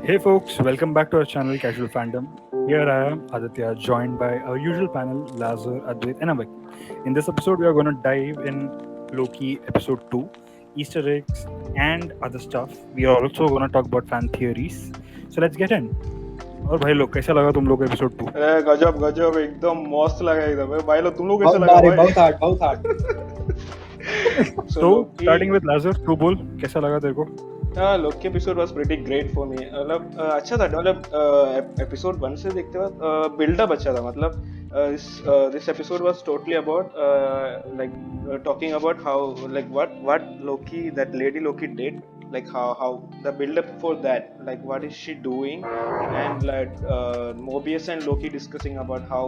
Hey folks, welcome back to our channel Casual Fandom. Here I am, Aditya, joined by our usual panel, Lazar, Advait, and Avik. In this episode, we are going to dive in Loki episode 2, Easter eggs, and other stuff. We are also going to talk about fan theories. So let's get in. और भाई लोग कैसा लगा तुम लोग को episode 2? अरे गजब गजब एकदम मस्त लगा एकदम भाई लोग तुम लोग कैसा बहुत लगा भारी, भाई बहुत hard So starting with Lazar, तू बोल कैसा लगा तेरे को? Loki episode was pretty great for me मतलब अच्छा था मतलब एपिसोड 1 से देखते वक्त बिल्डअप अच्छा था मतलब this episode was totally about talking about how like what Loki that lady Loki did like how the build up for that like what is she doing and like Mobius and Loki discussing about how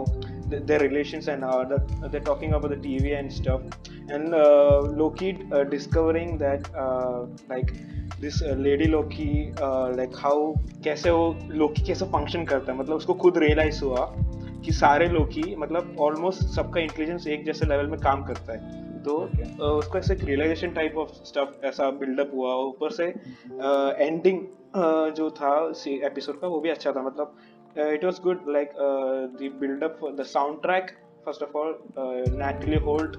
their relations and they're talking about the TV and stuff and Loki discovering that like this lady Loki like how कैसे वो Loki कैसे function करता है मतलब उसको खुद realize हुआ कि सारे लोकी मतलब ऑलमोस्ट सबका इंटेलिजेंस एक जैसे लेवल में काम करता है तो उसको ऐसे रियलाइजेशन टाइप ऑफ स्टफ ऐसा बिल्डअप हुआ ऊपर से एंडिंग जो था एपिसोड का वो भी अच्छा था मतलब it was good like the buildup the soundtrack first of all Natalie Holt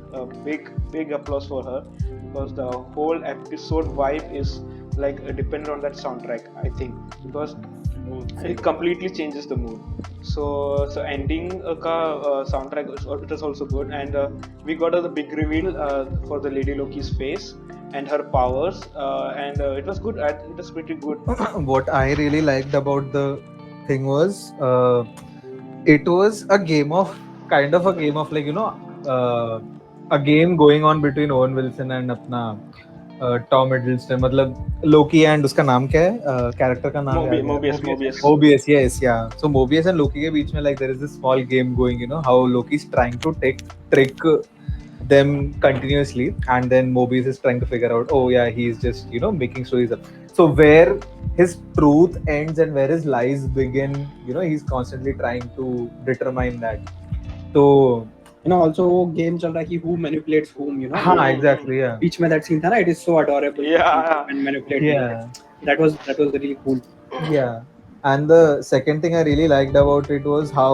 big applause for her because the whole episode vibe is like dependent on that soundtrack I think because it completely changes the mood so ending ka soundtrack it was also good and we got the big reveal for the lady Loki's face and her powers and it was good it was pretty good. What I really liked about the thing was it was a game of like a game going on between Owen Wilson and अपना Tom Hiddleston मतलब लोकी and उसका नाम क्या है character का नाम Mobius yes या सो Mobius and Loki के बीच में like there is this small game going you know how Loki is trying to trick them continuously and then Mobius is trying to figure out oh yeah he's just you know making stories up so where his truth ends and where his lies begin you know he's constantly trying to determine that so you know also वो game चल रहा है कि who manipulates whom you know हाँ exactly yeah बीच में that scene था ना it is so adorable and manipulating yeah that was really cool yeah and the second thing I really liked about it was how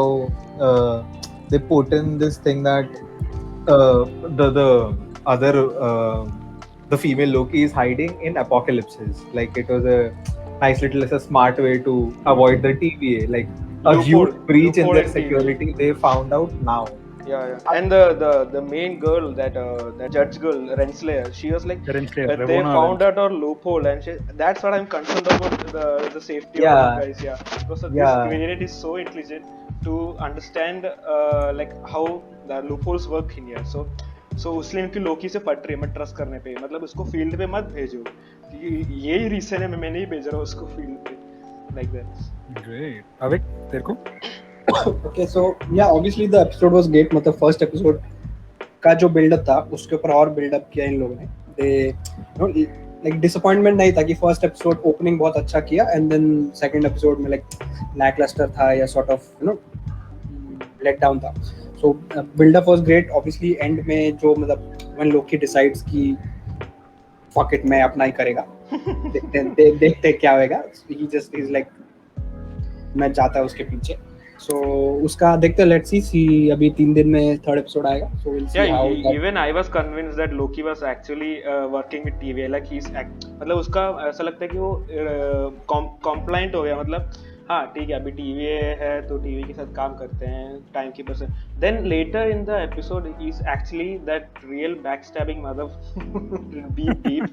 they put in this thing that the other the female Loki is hiding in apocalypses like it was a nice little a smart way to avoid the TVA like a huge breach in their security they found out now yeah and the main girl that judge girl Renslayer she was like they found out our loophole and that's what I'm concerned about the safety of you guys because this variant is so intelligent to understand like how the loopholes work in here so उसलिए इनकी लोकी से फट रही है मत trust करने पे मतलब उसको फील्ड पे मत भेजो यही रीजन है मैं नहीं भेज रहा उसको फील्ड पे लाइक दैट ग्रेट अविक तेरे को okay so yeah obviously the episode was great मतलब first episode का जो बिल्डअप था उसके ऊपर और बिल्डअप किया इन लोगों ने they you know like disappointment नहीं था कि first episode opening बहुत अच्छा किया and then second episode में like lackluster था या sort of you know let down था so build up was great obviously end में जो मतलब when Loki decides कि fuck it मैं अपना ही करेगा देखते क्या होएगा he just is like मैं जाता है उसके पीछे so उसका देखते let's see अभी 3 दिन में third episode आएगा so we'll see how even I was convinced that Loki was actually working with TVA like he's मतलब उसका ऐसा लगता है कि वो compliant हो गया मतलब हाँ ठीक है अभी टीवी है तो टीवी के साथ काम करते हैं टाइम कीपर से then later in the episode is actually that real backstabbing mother beep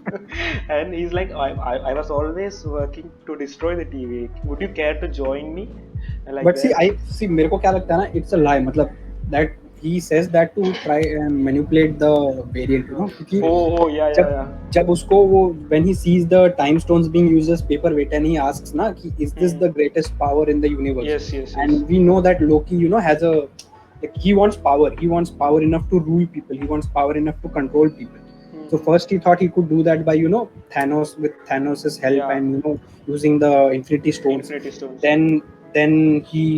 and he's like I was always working to destroy the TV would you care to join me like but see मेरे को क्या लगता है ना it's a lie मतलब that he says that to try and manipulate the variant you know क्योंकि जब उसको वो when he sees the time stones being used as paperweight and he asks ना कि is this the greatest power in the universe yes and we know that Loki you know has a like he wants power enough to rule people he wants power enough to control people so first he thought he could do that by you know Thanos with Thanos's help and you know using the Infinity Stones then he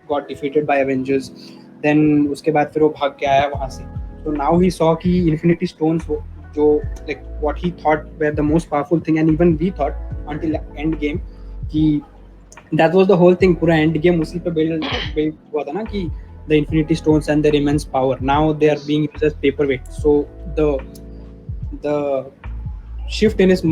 got defeated by Avengers then उसके बाद फिर वो भाग के आया वहाँ से so now he saw कि Infinity Stones जो like what he thought were the most powerful thing and even we thought until end game कि that was the whole thing. पूरा end game उसी पे build हुआ था ना कि the Infinity Stones and their immense power. Now they are Yes. being used as paperweight. So the shift in his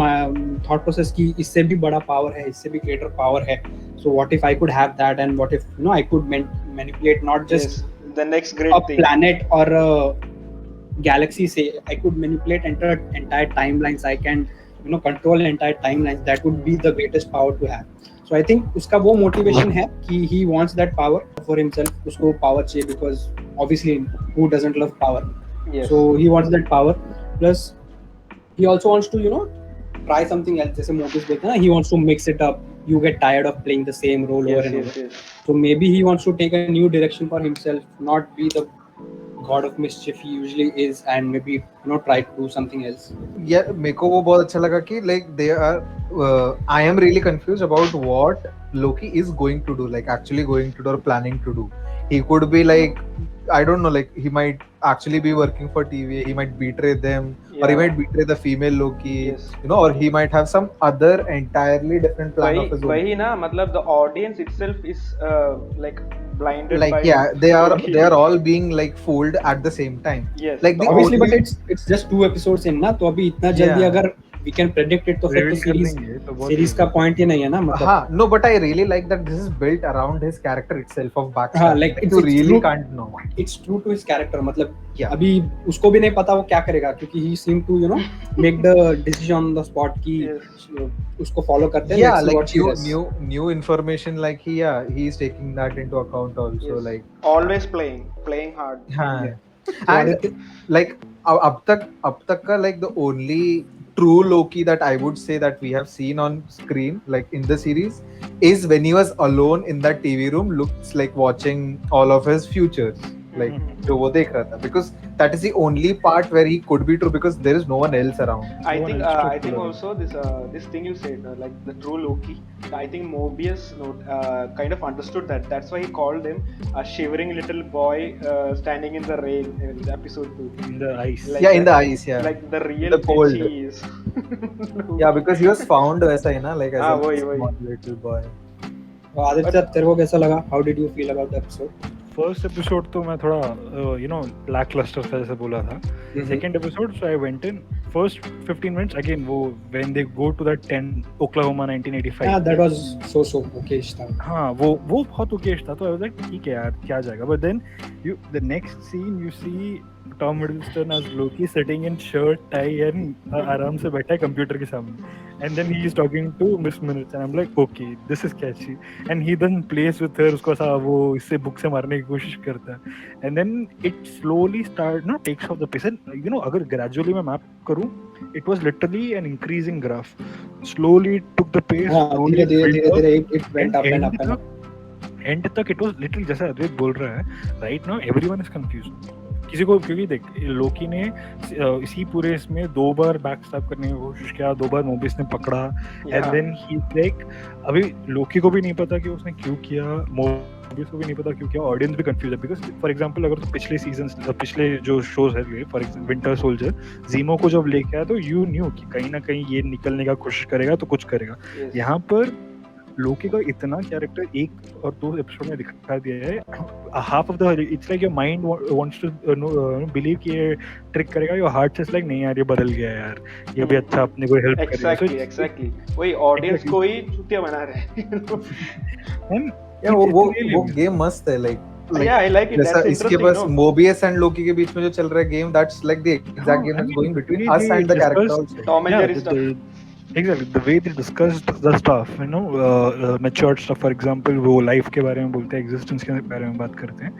thought process कि इससे भी बड़ा power है, इससे भी greater power है. So what if I could have that, and what if I could manipulate not just Yes. The next great a thing. planet or a galaxy, say I could manipulate entire timelines. I can control entire timelines. That would be the greatest power to have. So I think उसका वो motivation है कि he wants that power for himself. उसको power चाहिए because obviously who doesn't love power. Yes. So he wants that power. Plus he also wants to try something else. जैसे movies देखते हैं ना, he wants to mix it up. You get tired of playing the same role over Yes. and Yes. over. Yes. So maybe he wants to take a new direction for himself, not be the god of mischief he usually is, and maybe try to do something else. Yeah, मेरे को वो बहुत अच्छा लगा कि like they are I am really confused about what Loki is going to do, like actually going to do or planning to do. He could be like, I don't know, like he might actually be working for TVA, he might betray them, or he Yeah. might betray the female Loki, Yes. or he might have some other entirely different plan of his own. वही ना, मतलब the audience itself is like blinded Like by yeah, they Loki. are all being like fooled at the same time. Yes. Like the Obviously, only- but it's just 2 episodes in ना, तो अभी इतना जल्दी Yeah. अगर we can predict it तो फिर तो Reveal कर series देंगे, तो बहुत series का point ही नहीं है ना, मतलब हाँ, no, but I really like that this is built around his character itself of Baxter. हाँ, like you it's really true. can't know. it's true to his character. मतलब Yeah. अभी उसको भी नहीं पता वो क्या करेगा, क्योंकि he seemed to make the decision on the spot कि उसको follow करते हैं. Yeah, let's see like what she does. new information, like he is taking that into account also. Yes. Like always playing hard. हाँ. तो And Aditya- like अब तक का like the only true Loki that I would say that we have seen on screen, like in the series, is when he was alone in that TV room, looks like watching all of his futures, like जो वो देख रहा था, because that is the only part where he could be true, because there is no one else around. I No think one else I to think follow. also this thing you said, like the true Loki. I think Mobius kind of understood that. That's why he called him a shivering little boy standing in the rain in episode 2. in the ice. Like Yeah, in the that- ice, yeah. Like the real The cold. bitch he is. Yeah, because he was found वैसा ही ना, like as हाँ, a वही। small little boy. तो आदित्य तेरे को कैसा लगा? How did you feel about the episode? First episode तो मैं थोड़ा लैकलस्टर था जैसे बोला था. Second episode, so I went in. First 15 minutes again, वो when they go to that 10 Oklahoma 1985. Yeah, that was so okay-ish था. हाँ, वो बहुत ओकेश था, तो I was like ठीक है यार, क्या जाएगा. But then the next scene you see Tom Hiddleston as Loki sitting in shirt, tie and आराम से बैठा है कंप्यूटर के सामने, and then he is talking to Miss Minutes, and I'm like okay, this is catchy, and he then plays with her, उसको ऐसा वो इससे बुक से मारने की कोशिश करता है, and then it slowly takes off the pace, and अगर gradually मैं map करूँ, it was literally an increasing graph, slowly it took the pace, हाँ, slowly धीरे it went up and up and up. And तक it was little, जैसा अद्वैत बोल रहा है right now, everyone is confused. किसी को, क्योंकि देख लोकी ने इसी पूरे इसमें 2 बार बैक स्टैब करने की कोशिश किया, 2 बार मोबिस ने पकड़ा, एंड देन ही लाइक अभी लोकी को भी नहीं पता कि उसने क्यों किया, मोबिस को भी नहीं पता क्यों किया, ऑडियंस भी कंफ्यूज है. बिकॉज फॉर एग्जांपल अगर तो पिछले सीजंस, पिछले जो शोज है, फॉर एग्जांपल विंटर सोल्जर, जीमो को जब लेके आया तो यू न्यू कि कहीं ना कहीं ये निकलने का कोशिश करेगा तो कुछ करेगा. Yes. यहाँ पर लोकी का इतना कैरेक्टर 1 और 2 एपिसोड में दिखा दिया है. Half of the it's like your mind wants to believe कि ये ट्रिक करेगा, योर हार्ट इज लाइक नहीं यार ये बदल गया है यार, ये भी अच्छा अपने को हेल्प करेगा. Exactly. वही ऑडियंस को ही चूतिया बना रहे हैं. Yeah, वो game मस्त है, like Yeah, I like it. जैसा That's इसके interesting, पास no? मोबियस एंड लोकी के बीच में जो चल रहा है game, that's like the exact game that's going between us and the character also. Tom and Yeah, Jerry stuff. exactly the way they discussed the stuff, matured stuff, for example वो life के बारे में बोलते हैं, existence के बारे में बात करते हैं.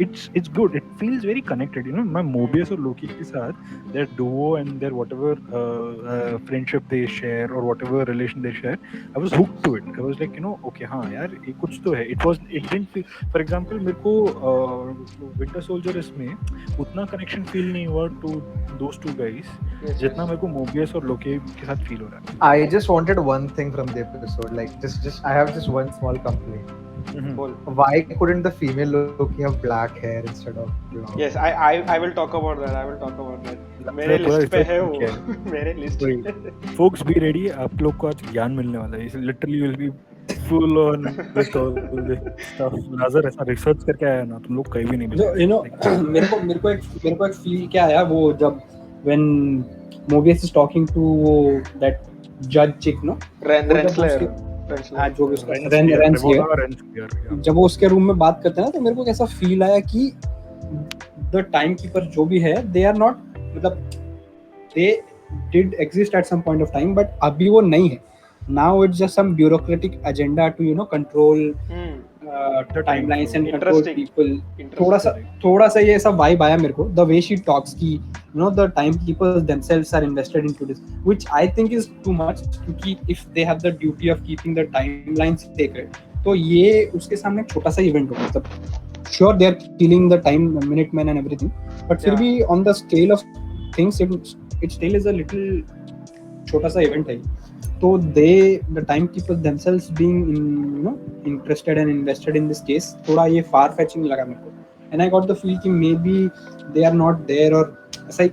It's good, it feels very connected, मैं मोबियस और लोकी के साथ their duo and their whatever friendship they share or whatever relation they share, I was hooked to it. I was like okay हाँ यार ये कुछ तो है. It didn't feel, for example मेरे को Winter Soldier इसमें उतना connection feel नहीं हुआ to those two guys जितना मेरे को मोबियस और लोकी के साथ फील हो रहा है. I just wanted one thing from the episode, like just I have just one small complaint. बोल. Why couldn't the female Loki have black hair instead of blonde? Yes, I will talk about that. मेरे पूरा list पे है research किया वो. मेरे list वही. Folks be ready, आप लोग को आज ज्ञान मिलने वाला है. Literally you will be full on with all this stuff. Lazar ऐसा research करके आया ना, तुम लोग कहीं भी नहीं जो मिलेगा. यू नो Like, मेरे को एक फील क्या आया वो जब when Mobius is talking to that judge chick no वो जब Renslayer. उसके हाँ जो भी उसका Renslayer, Renslayer Revolta Renslayer, yeah. जब वो उसके रूम में बात करते हैं ना तो मेरे को कैसा फील आया कि द टाइम कीपर जो भी है दे आर नॉट मतलब they did exist at some point of time but अभी वो नहीं है now it's just some bureaucratic agenda to you know control timelines and control Interesting. People थोड़ा सा ये सब वाइब आया मेरे को द वे शी टॉक्स की you know the time keepers themselves are invested into this which I think is too much क्योंकि if they have the duty of keeping the timelines secret तो ये उसके सामने एक छोटा सा इवेंट होगा मतलब sure they are killing the time minute man and everything but फिर Yeah. भी on the scale of things it still is a little छोटा सा इवेंट है तो they the time keepers themselves being you know interested and invested in this case थोड़ा ये far fetching लगा मेरे को and I got the feel कि maybe they are not there और ऐसा एक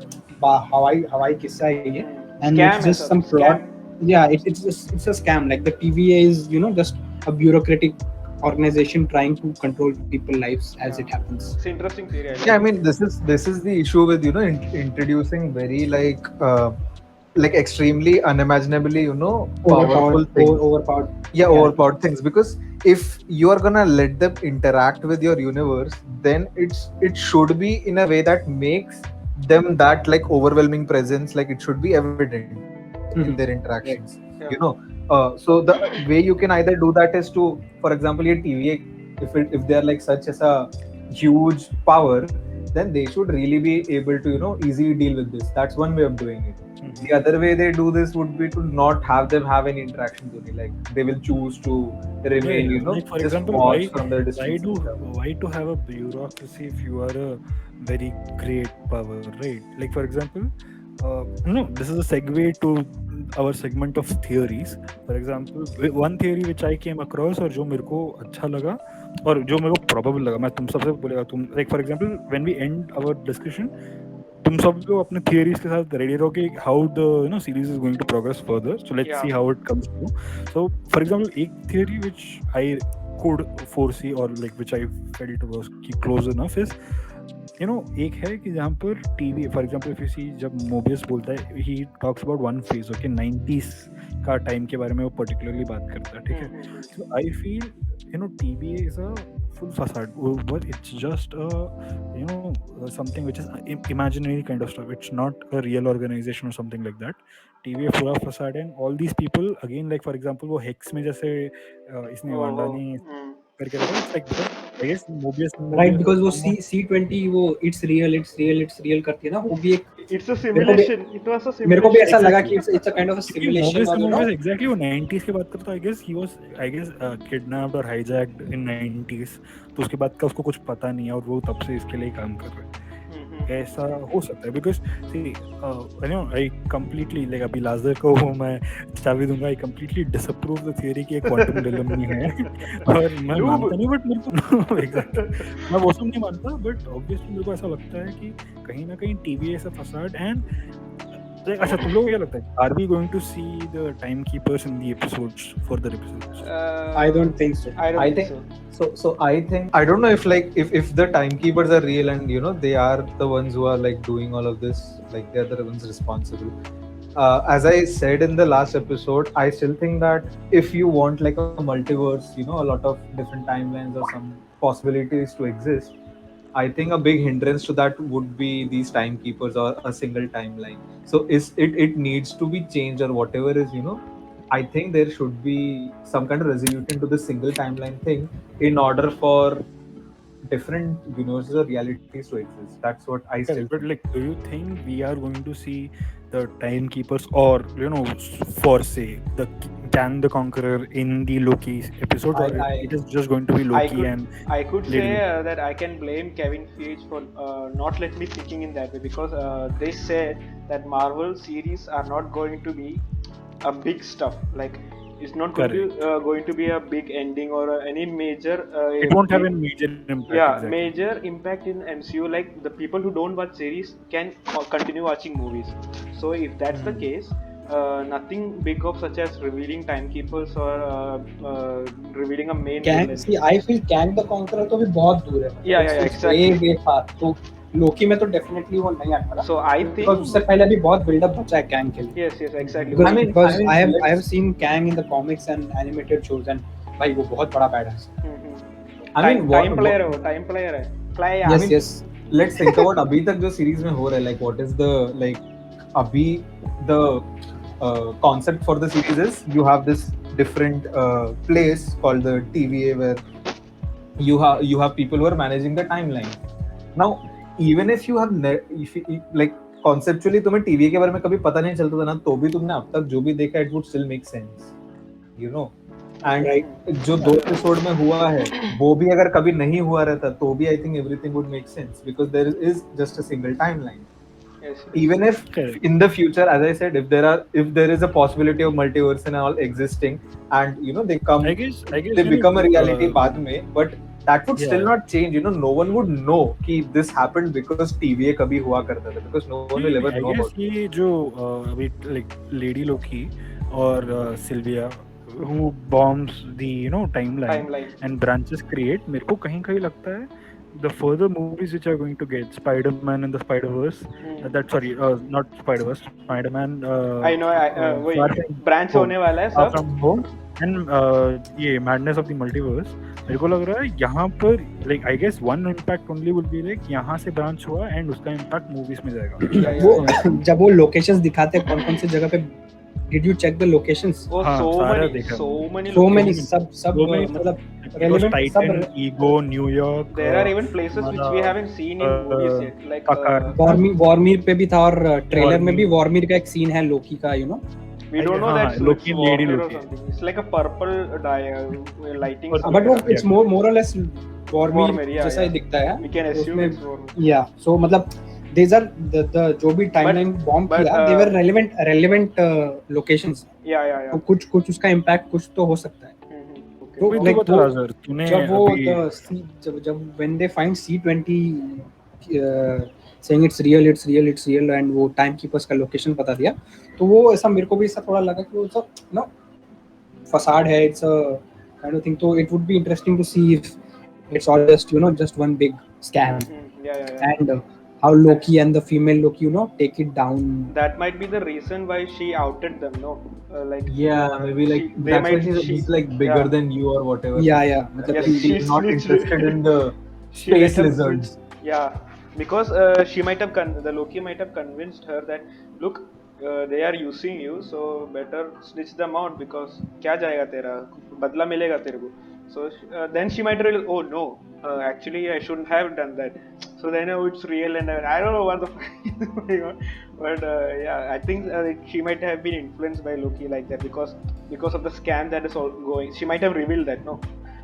हवाई किस्सा है ये and Scam it's just है some सब, plot scam. yeah it's a scam like the TVA is you know just a bureaucratic organization trying to control people's lives as it happens It's interesting theory. Yeah, I mean this is the issue with you know introducing very like extremely unimaginably you know powerful things. overpowered Yeah, overpowered things, because if you are gonna let them interact with your universe, then it should be in a way that makes them that like overwhelming presence, like it should be evident in their interactions. Yeah. You know, so the way you can either do that is to, for example, your TVA, if they are like such as a huge power, then they should really be able to you know easily deal with this. That's one way of doing it. The other way they do this would be to not have them have any interactions only. Like they will choose to remain, you know, like for just example, watch from their why distance. why to have a bureaucracy if you are a very great power, right? Like for example, no, this is a segue to our segment of theories. For example, one theory which I came across और जो मेरे को अच्छा लगा और जो मेरे को probable लगा, मैं तुम सबसे बोलेगा तुम, like for example, when we end our discussion, तुम सब लोग अपने थियरीज के साथ रेडी रहो कि how the you know series is going to progress further, so let's see how it comes through. So for example एक theory which I could foresee or like which I felt was close enough is you know एक है कि जहाँ पर TV for example if you see जब Mobius बोलता है he talks about one phase okay 90s का टाइम के बारे में वो पर्टिकुलरली बात करता है, ठीक है. So I feel you know TVA is a full facade, but it's just a you know something which is imaginary kind of stuff. It's not a real organization or something like that. TVA पूरा facade है, and all these people again like for example वो hex में जैसे इसने Wanda ने करके रखा, it's like because I guess Mobius right because वो C20 वो it's real करती है ना वो भी एक It's a simulation. It was a simulation. मेरे को भी ऐसा लगा कि it's a kind of a simulation Mobius और you know exactly वो 90s की बात करता है. I guess kidnapped और hijacked in 90s, तो उसके बाद का उसको कुछ पता नहीं है और वो तब से इसके लिए काम कर रहा है. ऐसा हो सकता है because you know I completely like अभी लाजर को मैं चाबी दूंगा, I completely disapprove the theory कि एक क्वांटम रिलम नहीं है और मैं मानता नहीं, बट मेरे को एग्जैक्टली मैं वो सब नहीं मानता, बट ऑब्वियसली मेरे को ऐसा लगता है कि कहीं ना कहीं TV is a facade. And अच्छा तुम लोग क्या लगता है, are we going to see the time keepers in the episodes, further episodes? I don't think so. I think so I think I don't know if like if the timekeepers are real and you know they are the ones who are like doing all of this, like they're the ones responsible. As I said in the last episode, I still think that if you want like a multiverse, you know, a lot of different timelines or some possibilities to exist, I think a big hindrance to that would be these timekeepers or a single timeline. So it needs to be changed or whatever is, you know, I think there should be some kind of resolution to this single timeline thing in order for different universes or realities to exist. That's what I still But like, do you think we are going to see the timekeepers or you know for say the Kang the Conqueror in the Loki episode, or it is just going to be Loki? I could say that I can blame Kevin Feige for not let me thinking in that way, because they said that Marvel series are not going to be a big stuff, like it's not going to be a big ending or any major it won't have a major impact. Yeah, exactly. Major impact in MCU, like the people who don't watch series can continue watching movies. So if that's the case, nothing big of such as revealing timekeepers or revealing a main Kang, villain. see, I feel Kang the Conqueror तो भी बहुत दूर है. Yeah, yeah, It's exactly. way far. तो लोकी में तो definitely वो नहीं आता ना. So I Because उससे think पहले भी बहुत बिल्डअप बचा है Kang के लिए. yes, exactly. I mean, I have let's- seen Kang in the comics and animated shows and भाई वो बहुत बड़ा badass है. I mean, time player है वो, time player है. Fly. Yes, yes. let's think about अभी तक जो सीरीज में हो रहा है, like what is the like अभी the concept for the series is you have this different place called the TVA where you have people who are managing the timeline. Now even if you have if you, like conceptually तुम्हें TVA के बारे में कभी पता नहीं चलता था ना, तो भी तुमने अब तक जो भी देखा it would still make sense, you know. And Right. जो 2 एपिसोड में हुआ है वो भी अगर कभी नहीं हुआ रहता तो भी I think everything would make sense because there is just a single timeline. Yes. Even if Correct. in the future, as I said, if there is a possibility of multiverse and all existing, and you know they I guess they you know, become a reality बाद में, but that would still Yeah. not change. You know, no one would know कि this happened because TVA कभी हुआ करता था, because no one will ever I know guess about it. ये जो अभी like Lady Loki और Sylvia who bombs the timeline and branches create, मेरे को कहीं लगता है the further movies which are going to get Spider-Man and the Spider-Verse, not Spider-Verse, Spider-Man, I know. वही Far From branch Home. होने वाला है Far सब. From Home and ये Madness of the Multiverse. मेरे को लग रहा है यहाँ पर like I guess one impact only will be like यहाँ से branch हुआ and उसका impact movies में जाएगा. वो जब वो लोकेशंस दिखाते हैं कौन-कौन सी जगह पे, did you check the locations? वो हाँ, सारा देखा. so many So many locations. सब So many, मतलब It was relevant Titan, सब. Ego, New York. There are even places which we haven't seen in movies yet, like वॉर्मीर पे भी था और ट्रेलर में भी Vormir. वॉर्मीर का एक सीन है लोकी का, you know. we don't know हाँ, that Loki and Lady Vormir or Loki. something. It's like a purple lighting. But But वो something. it's more or less Vormir, वॉर्मीर yeah, जैसा ही yeah. दिखता है. We can assume उसमें- it's Vormir. Yeah, so मतलब these are the जो भी timeline bomb but, किया, they were relevant locations. Yeah. तो कुछ उसका impact कुछ तो हो सकता है. Okay. तो वही like तो बता वो- रहा सर तूने जब वो अभी जब when they find C20 saying it's real and वो टाइमकीपर्स का लोकेशन बता दिया, तो वो ऐसा मेरे को भी ऐसा थोड़ा लगा कि वो सब नो फसाड है, it's a kind of thing. तो it would be interesting to see if it's all just one big scam Yeah. and how Loki and the female Loki take it down. That might be the reason why she outed them, no? Like Yeah, maybe like they that's why might- she's a bit like bigger yeah. than you or whatever. Yeah मतलब Yes, like she's she's not literally- interested in the she might space have- lizards. Yeah, because she might have the Loki might have convinced her that look, they are using you, so better snitch them out because क्या जाएगा तेरा, बदला मिलेगा तेरे को. So then she might realize, oh no, actually I shouldn't have done that. So then it's real and I don't know what the fuck is going on. But yeah, I think she might have been influenced by Loki like that because of the scam that is all going. She might have revealed that, no?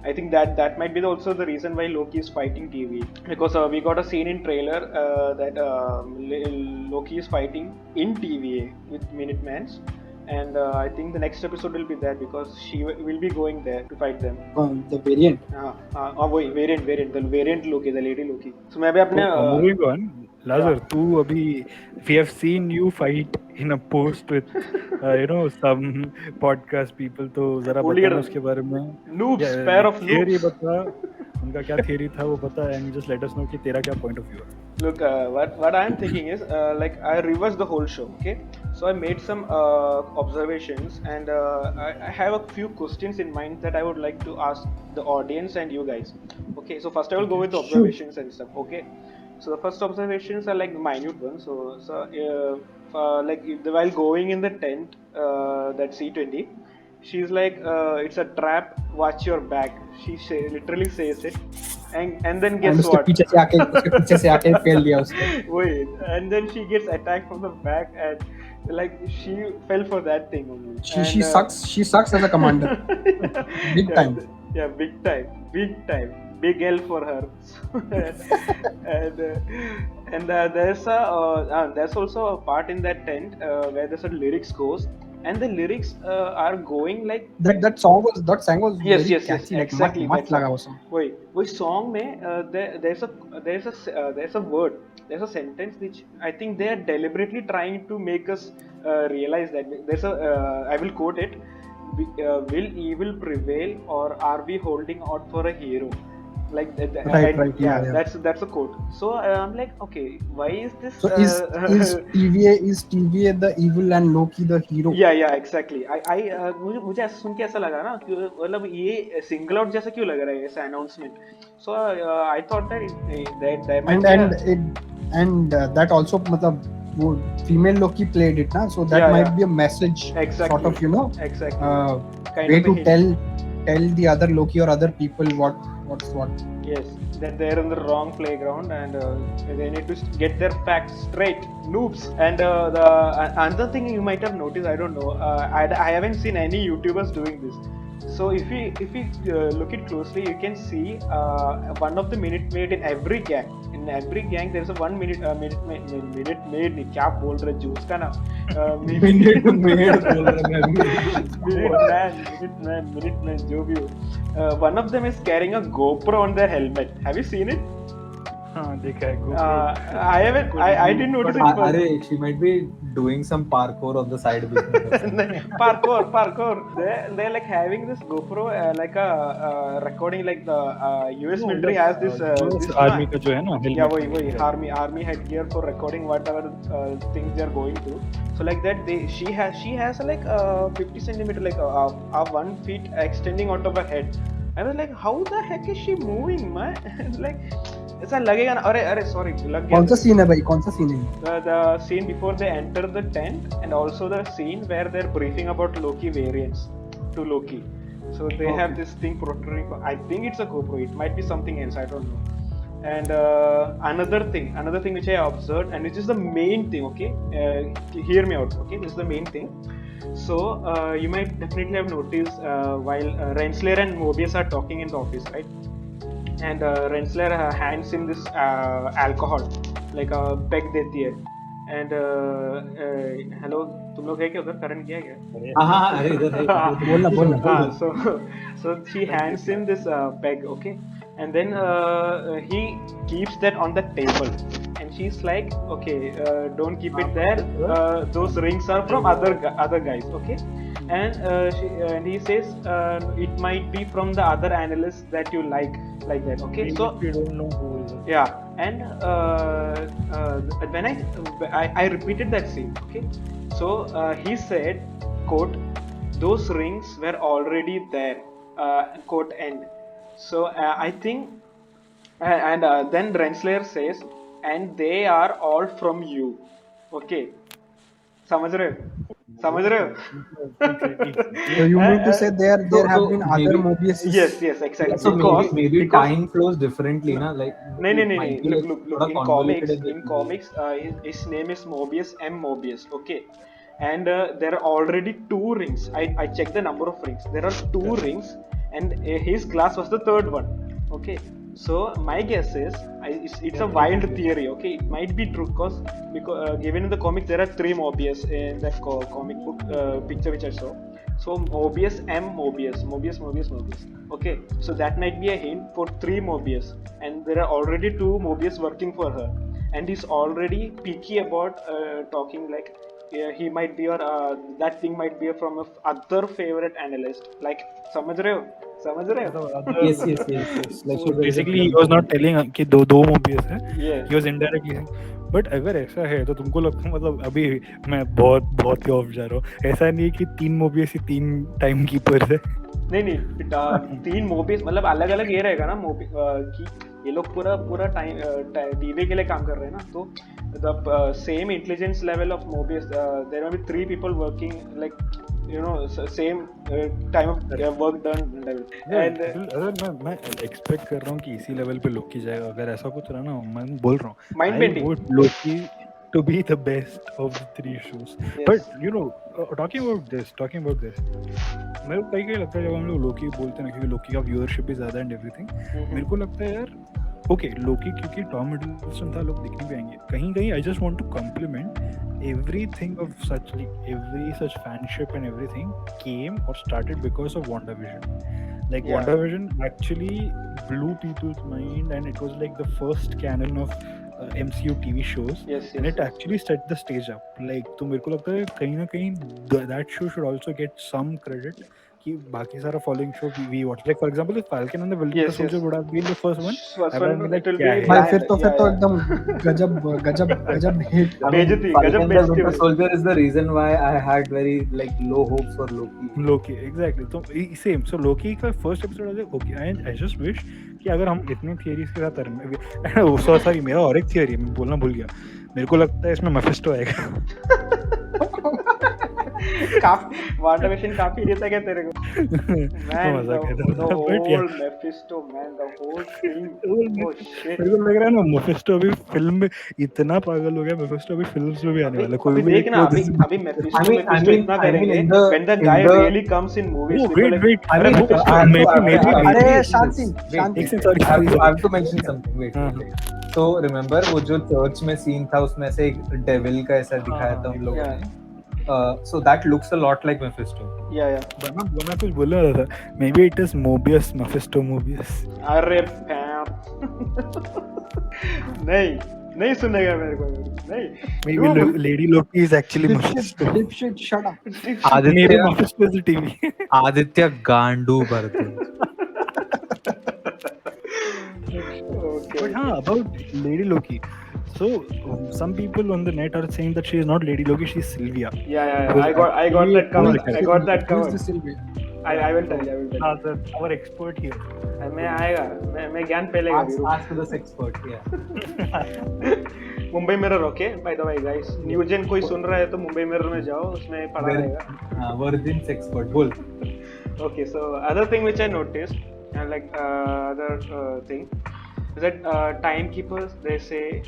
I think that might be also the reason why Loki is fighting TV, because we got a scene in trailer that Loki is fighting in TVA with Minutemans, and I think the next episode will be that because she will be going there to fight them. The variant. वही variant Loki, the lady Loki. So मैं भी अपने moving on, Lazar, तू अभी we have seen you fight in a post with some podcast people, तो जरा Hooligan. बताना उसके बारे में. noobs, pair of theory noobs. बता, उनका क्या theory था वो बता, and just let us know कि तेरा क्या point of view है. Look, what I am thinking is like I reversed the whole show. Okay, so I made some observations, and I have a few questions in mind that I would like to ask the audience and you guys. Okay, so first I will go with the observations and stuff. Okay, so the first observations are like minute ones. So like while going in the tent, that C20, she's like, it's a trap. Watch your back. She literally says it. And then guess उसके what? पीछे से आके fail दिया उसने. Wait, and then she gets attacked from the back, and like she fell for that thing only. She sucks as a commander. Big time. Yeah, big time. Big L for her. and there's also a part in that tent where there's a lyrics goes and the lyrics are going like that song was yes very yes yes catchy, like exactly मस्त that लगा song. वो song. वही song में there's a word, there's a sentence which I think they are deliberately trying to make us realize that there's a I will quote it. Will evil prevail, or are we holding out for a hero? Like Right, yeah. that's a quote. So I'm like, okay, why is this So is TVA the evil and Loki the hero? या exactly I मुझे ऐसा सुन के ऐसा लगा ना कि मतलब ये सिंगल आउट जैसा क्यों लग रहा है ऐसा announcement. So I thought that there might And that also मतलब वो female Loki played it ना, so that Yeah, might yeah. be a message, Exactly. sort of, you know, exactly kind way of a to hint. tell the other Loki or other people what's what. Yes, that they're in the wrong playground and they need to get their facts straight, noobs. And the another thing you might have noticed, I don't know, I haven't seen any YouTubers doing this. So if we look it closely, you can see one of the Minute Maid in every gang. In every gang, there is a 1 minute Minute Maid. क्या बोल रहे juice का ना Minute Maid बोल रहा मैं भी. Minute Man, जो भी हो. One of them is carrying a GoPro on their helmet. Have you seen it? हाँ देखा है GoPro. I haven't. I didn't notice it first. अरे she might be doing some parkour on the side business. parkour. They're like having this GoPro like a recording, like the US military has this. This army का जो है ना yeah, वही army headgear for recording whatever things they are going through. So like that, she has like 50 centimeter, like a 1 feet extending out of her head. I was like, how the heck is she moving, man? Like ऐसा लगेगा ना. अरे sorry, लग गया. कौन सा scene है भाई, कौन सा scene है? The scene before they enter the tent, and also the scene where they're briefing about Loki variants to Loki. So they have this thing protruding. I think it's a GoPro. It might be something else. I don't know. And another thing which I observed, and which is the main thing. Okay, hear me out. Okay, this is the main thing. So you might definitely have noticed while Renslayer and Mobius are talking in the office, right? And Renslayer hands him this alcohol, like a peg देती है. And hello, तुम लोग है क्या उधर? करण किया क्या? हाँ अरे इधर बोलना. So she hands him this peg, okay, and then he keeps that on the table, and she's like, okay, don't keep it there. Those rings are from other guys, okay. And he says it might be from the other analysts that you like that, okay. So you don't know who is it. yeah, and when I repeated that scene, okay. So he said, quote, those rings were already there, quote end. So I think and then Renslayer says, and they are all from you, okay. समझ रहे हो? So you mean to say there have been other Mobius? Yes, exactly. So maybe time flows differently, na? Like no. Look. In comics, his name is Mobius M. Mobius. Okay, and there are already 2 rings. I checked the number of rings. There are 2 rings, and his class was the 3rd one. Okay. So my guess is it's a wild theory. Okay, it might be true because given in the comics there are 3 Mobius in that comic book picture which I saw. So Mobius M. Mobius. Okay, so that might be a hint for 3 Mobius, and there are already 2 Mobius working for her, and he's already picky about talking like he might be, or that thing might be from a other favorite analyst. Like समझ रहे हो? yes. Like So basically he was not telling कि दो Mobius है. Yeah. He was indirectly saying. But अगर ऐसा है तो तुमको लगता है मतलब अभी मैं बहुत ही ऑफ जा रहा हूँ. ऐसा नहीं है कि 3 Mobius ही 3 टाइम कीपर्स है. नहीं 3 Mobius मतलब अलग अलग ये रहेगा ना कि ये लोग पूरा टाइम टीवी के लिए काम कर रहे हैं ना. तो the same intelligence level of Mobius, there will be 3 people working, like you know, same time of work done level. And अगर मैं एक्सपेक्ट कर रहा हूँ कि इसी लेवल पे लोकी जाएगा. अगर ऐसा कुछ रहा ना, मैं बोल रहा हूँ Mind bending. I would Loki to be the best of the 3 shows. Yes. But you know, talking about this, मेरे को कहीं लगता है जब हम लोग लोकी बोलते हैं ना, क्योंकि लोकी का व्यूअरशिप भी ज्यादा एंड एवरीथिंग, मेरे को लगता है यार ओके लोकी क्योंकि टॉम हिडलस्टन था, लोग दिखने भी आएंगे कहीं. I just want to compliment everything of such like every such fanship and everything came or started because of WandaVision. Like Yeah. WandaVision actually blew people's mind, and it was like the first canon of MCU TV shows, Yes, and yes, it yes. actually set the stage up. Like तो मेरे को लगता है कहीं ना कहीं that show should also get some credit कि बाकी सारा following show we watch. Like for example, if Falcon and the Winter Yes, Soldier yes. would have been the first one, First I would have one, been like it will क्या be है भाई यार? फिर yeah, तो yeah. एकदम गजब गजब गजब हिट। I mean, बेइज्जती, Falcon गजब the बेइज्जती Winter हुई। Soldier is the reason why I had very like low hopes for Loki. Loki, exactly. So same. So Loki का first episode was like okay. I just wish कि अगर हम इतनी theories के साथ सॉरी मेरा और एक theory मैं बोलना भूल गया। मेरे को लगता है इसमें मेफिस्टो आएगा। WandaVision काफी देता है क्या तेरे को? Man, मजाक है the but whole yeah. Mephisto, man, the whole thing. Oh shit. मेरे को लग रहा है ना मेफिस्टो अभी फिल्म में इतना पागल हो गया। मेफिस्टो अभी फिल्म्स में भी आने वाला है। कोई अभी भी देख ना, एक अभी Mephisto इतना I mean, करेंगे in the when the in guy the really comes in movies. Oh, people wait, like, wait. I अरे mean, Mephisto, I have to- maybe I have to- I have अरे to mention Shanti this. Wait, शांति एक second, sorry, I have sorry, to, I sorry. have to mention something. Wait, हाँ, wait, wait. So remember वो जो church में scene था उसमें से एक डेविल का ऐसा दिखाया था उन लोगों Yeah. ने. So that looks a lot like Mephisto. yeah. मैं कुछ बोल रहा था। Maybe it is Mobius, Mephisto Mobius. अरे पैम। नहीं सुनेगा मेरे को, नहीं। Maybe Dude. Lady Loki is actually Mephisto. Dipshit, shut up. Maybe Aditya Mephisto is the TV. Aditya Gandu Bharti. Okay. But हाँ, about Lady Loki. So some people on the net are saying that she is not Lady Loki, she is Sylvia. Yeah. Who is I got actually that covered. one I got that Who is covered. the Sylvia? I will tell you. Our expert here. मैं आएगा, मैं ज्ञान फैलेगा अभी, रुक। Ask this expert. Yeah. Mumbai mirror, okay by the way guys, न्यूजन कोई सुन रहा है तो मुंबई मिरर में जाओ, उसमें पढ़ा रहेगा। Virgin's expert. बोल. Okay, so other thing which I noticed, other thing is that timekeepers, they say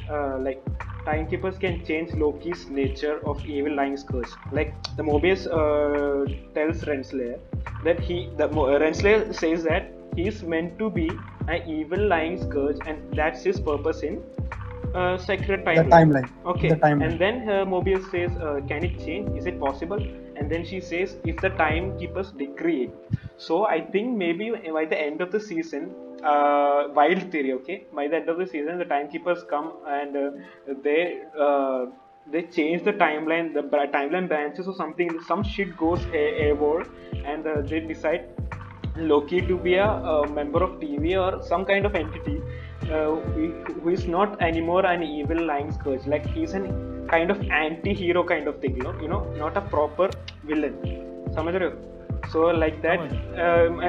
like timekeepers can change Loki's nature of evil lying scourge. Like the Mobius tells Renslayer that Renslayer says that he's meant to be an evil lying scourge, and that's his purpose in sacred The timeline. timeline. Okay, The timeline. and then Mobius says, can it change? Is it possible? And then she says, if the timekeepers decree it. So I think maybe by the end of the season, wild theory, okay? By the end of the season, the timekeepers come and they change the timeline, the timeline branches or something. Some shit goes haywire, and they decide Loki to be a member of TV or some kind of entity who is not anymore an evil lying scourge. Like he's an kind of anti-hero kind of thing, you know, not a proper villain. समझ रहे हो? So like that,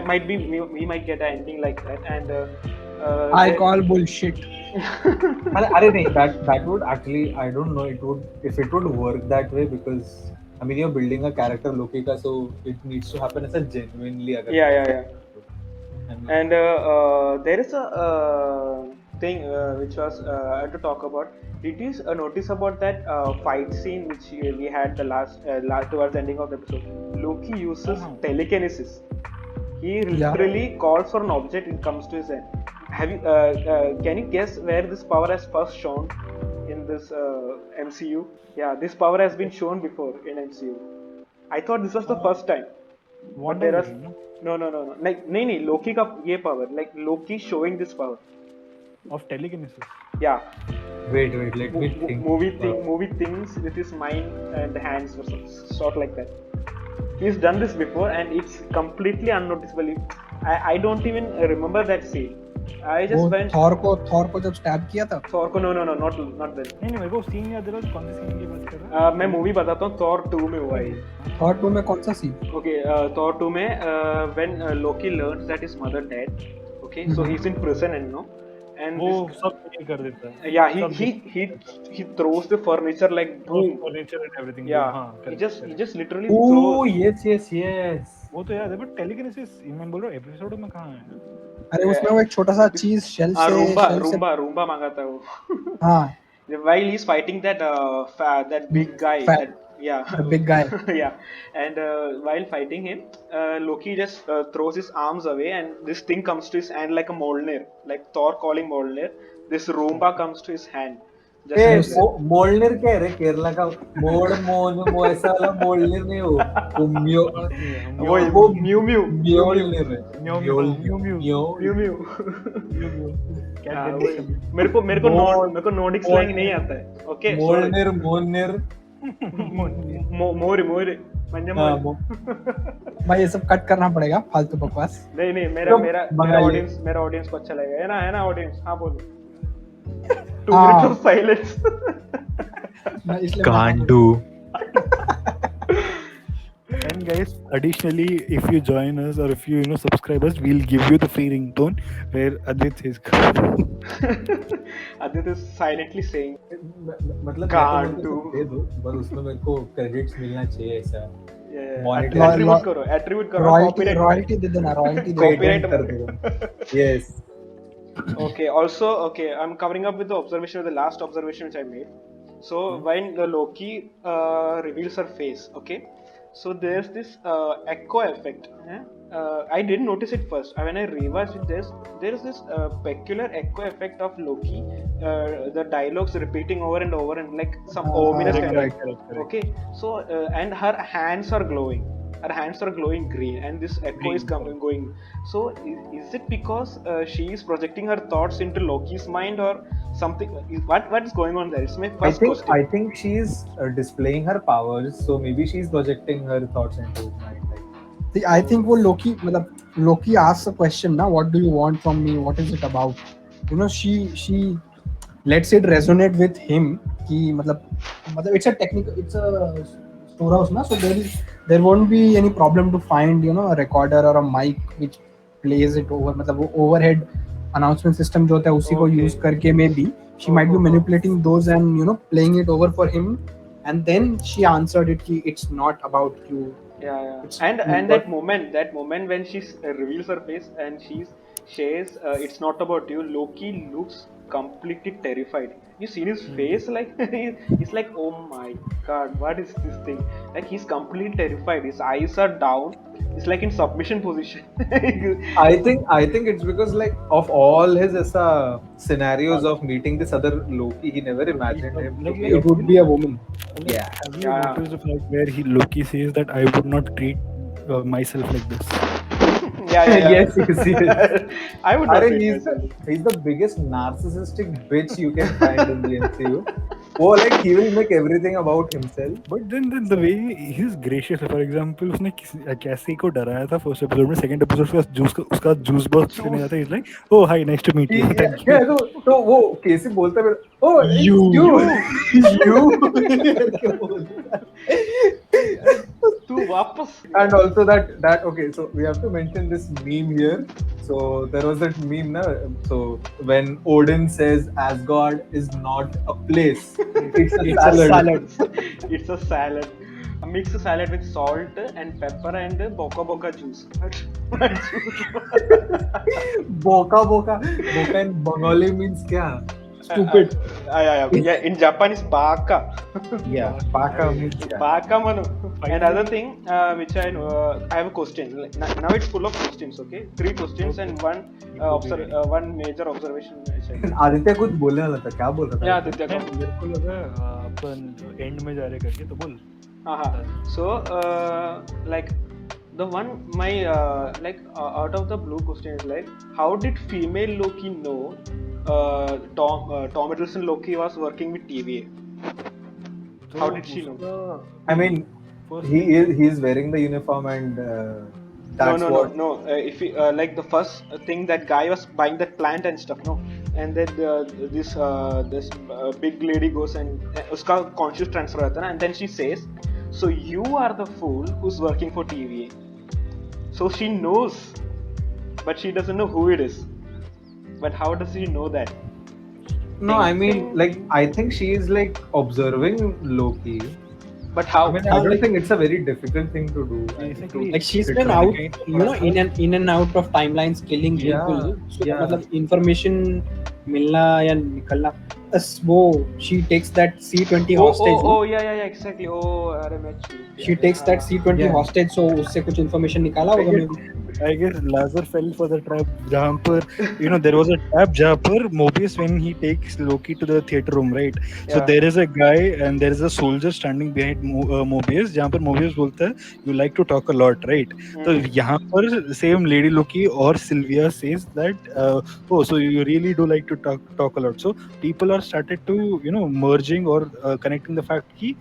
might be we might get an ending like that, and I call bullshit. अरे नहीं, that would actually, I don't know, if it would work that way, because I mean you're building a character Loki ka, so it needs to happen as a genuinely agar Yeah. And And there is a thing which was I had to talk about. Did you notice about that fight scene which we had the last towards the ending of the episode? Loki uses telekinesis. He literally calls for an object, it comes to his hand. Have you can you guess where this power has first shown in this MCU? Yeah, this power has been shown before in MCU. I thought this was the first time. But there was no. Like नहीं Loki का ये power, like Loki showing this power. Of telekinesis. Yeah. wait, let me think. Movie things with his mind and hands or sort like that. He's done this before and it's completely unnoticeable. I don't even remember that scene. I just वो went Thor को जब stab किया था। Thor को no not that. नहीं मेरे को scene याद है। कौन से सीन की बात कर रहा है? मैं मूवी बताता हूँ, Thor 2 में हुआ है। थॉर 2 में कौन सा सीन? Okay, Thor 2 में when Loki learns that his mother dead. Okay, so he's in prison and no. And वो this, सब ये कर देता है। yeah, he throws the furniture like boom. Furniture and everything. Yeah, हाँ, he correct. just literally Oh throws. yes. वो तो याद है बट टेलीकिनेसिस मैं बोल रहा हूँ एपिसोड में कहाँ है? अरे उसमें वो एक छोटा सा चीज शेल से रूम्बा मांगा था वो। हाँ, While he's fighting that that big guy, Fat. the big guy. yeah, and while fighting him, Loki just throws his arms away, and this thing comes to his hand like a Mjolnir, like Thor calling Mjolnir. This Roomba comes to his hand. ए मोलनेर क्या है रे केरला का मोड़ मोन मो ऐसा वाला मोलनेर नहीं हो वो म्यो वो म्यू म्यू म्योलनेर है म्यू म्यू मेरे को नॉर्डिक स्लैंग नहीं आता है ओके मोलनेर मोलनेर मोर मोर म्हणजे मोर भाई ये सब कट करना पड़ेगा फालतू बकवास नहीं तो मेरा ऑडियंस को अच्छा लगेगा है ना ऑडियंस हाँ बोलो 2 हाँ। minutes of silence गांडू And guys, additionally, if you join us or if you subscribe us, we'll give you the free ringtone where Adit is. Adit is silently saying मतलब गांडू दे दो बस उसमें मेरे को क्रेडिट्स मिलना चाहिए ऐसा एट्रीब्यूट करो रॉयल्टी दे देना रॉयल्टी दे Copyright कर दो yes Okay, also, okay, I'm covering up with the observation of the last observation which I made. So, when the Loki reveals her face, okay, so there's this echo effect. I didn't notice it first. When I rewatched it, there's this peculiar echo effect of Loki, the dialogues repeating over and over and like some ominous kind of. Correct. Okay, so and her hands are glowing. Her hands are glowing green, and this echo is going. So, is it because she is projecting her thoughts into Loki's mind, or something? What is going on there? It's my first question. I think she's displaying her powers, so maybe she's projecting her thoughts into his mind. See, I think वो Loki asks a question ना, what do you want from me? What is it about? You know, she lets it resonate with him कि मतलब it's a technical, it's a storehouse ना, so there won't be any problem to find a recorder or a mic which plays it over, मतलब वो overhead announcement system जो होता है उसी को use करके maybe she might be manipulating those and playing it over for him, and then she answered it कि it's not about you. Yeah. And that moment when she reveals her face and she says it's not about you, Loki looks completely terrified. You seen his face, like he's like, oh my god, what is this thing? Like he's completely terrified. His eyes are down. He's like in submission position. I think it's because like of all his scenarios of meeting this other Loki, he never imagined him to be It would be a woman. yeah. Have you noticed the fact where Loki says that I would not treat myself like this? Yeah. Yes. I would not treat he's myself. he's the biggest narcissistic bitch you can find in the MCU. Oh, like he will make everything about himself. But then the way he's gracious, for example, उसने कैसे को डराया था first episode में, second episode उसका juice box लेने जाता है, he's like, oh hi, nice to meet you, thank you. Yeah, तो वो कैसे बोलता है, oh you तू वापस. And also that okay, so we have to mention this meme here. So there was that meme na, so when Odin says Asgard is not a place, it's a salad. It's a salad. A mixed salad with salt and pepper and boca juice. Boca in Bengali means kya? Stupid. Yeah, in Japan it's baka. Yeah, baka means kya? Baka manu. Another thing which I know, I have a question. Like, now it's full of questions, okay? 3 questions and one major observation. Aditya कुछ बोलने वाला था, क्या बोल रहा था? Yeah, Aditya, come. मेरे को लगा अपन end में जा रहे करके, तो बोल. So like the one out of the blue question is like, how did female Loki know Tom Hiddleston Loki was working with TVA? How did she know? I mean, he is wearing the uniform and that's what. No. If he, like the first thing, that guy was buying that plant and stuff, no, and then this big lady goes and uska conscious transfer hota na, and then she says, so you are the fool who's working for TVA. So she knows, but she doesn't know who it is. But how does she know that? No, I mean, like, I think she is like observing Loki. But how? I mean, I don't think it's a very difficult thing to do. Basically, Like she's been out, in and out of timelines, killing people. So मतलब information मिलना या निकलना. वो she takes that C-20 hostage. Oh, yeah, exactly. Oh, अरे मैं She takes that C-20 hostage, so उससे कुछ information निकाला होगा maybe. I guess Lazar fell for the trap. जहाँ पर there was a trap जहाँ पर Mobius, when he takes Loki to the theater room, right? So Yeah. there is a guy and there is a soldier standing behind Mobius, जहाँ पर Mobius बोलता है, you like to talk a lot, right? तो यहाँ पर same Lady Loki or Sylvia says that oh, so you really do like to talk a lot. So people are started to merging or connecting the fact कि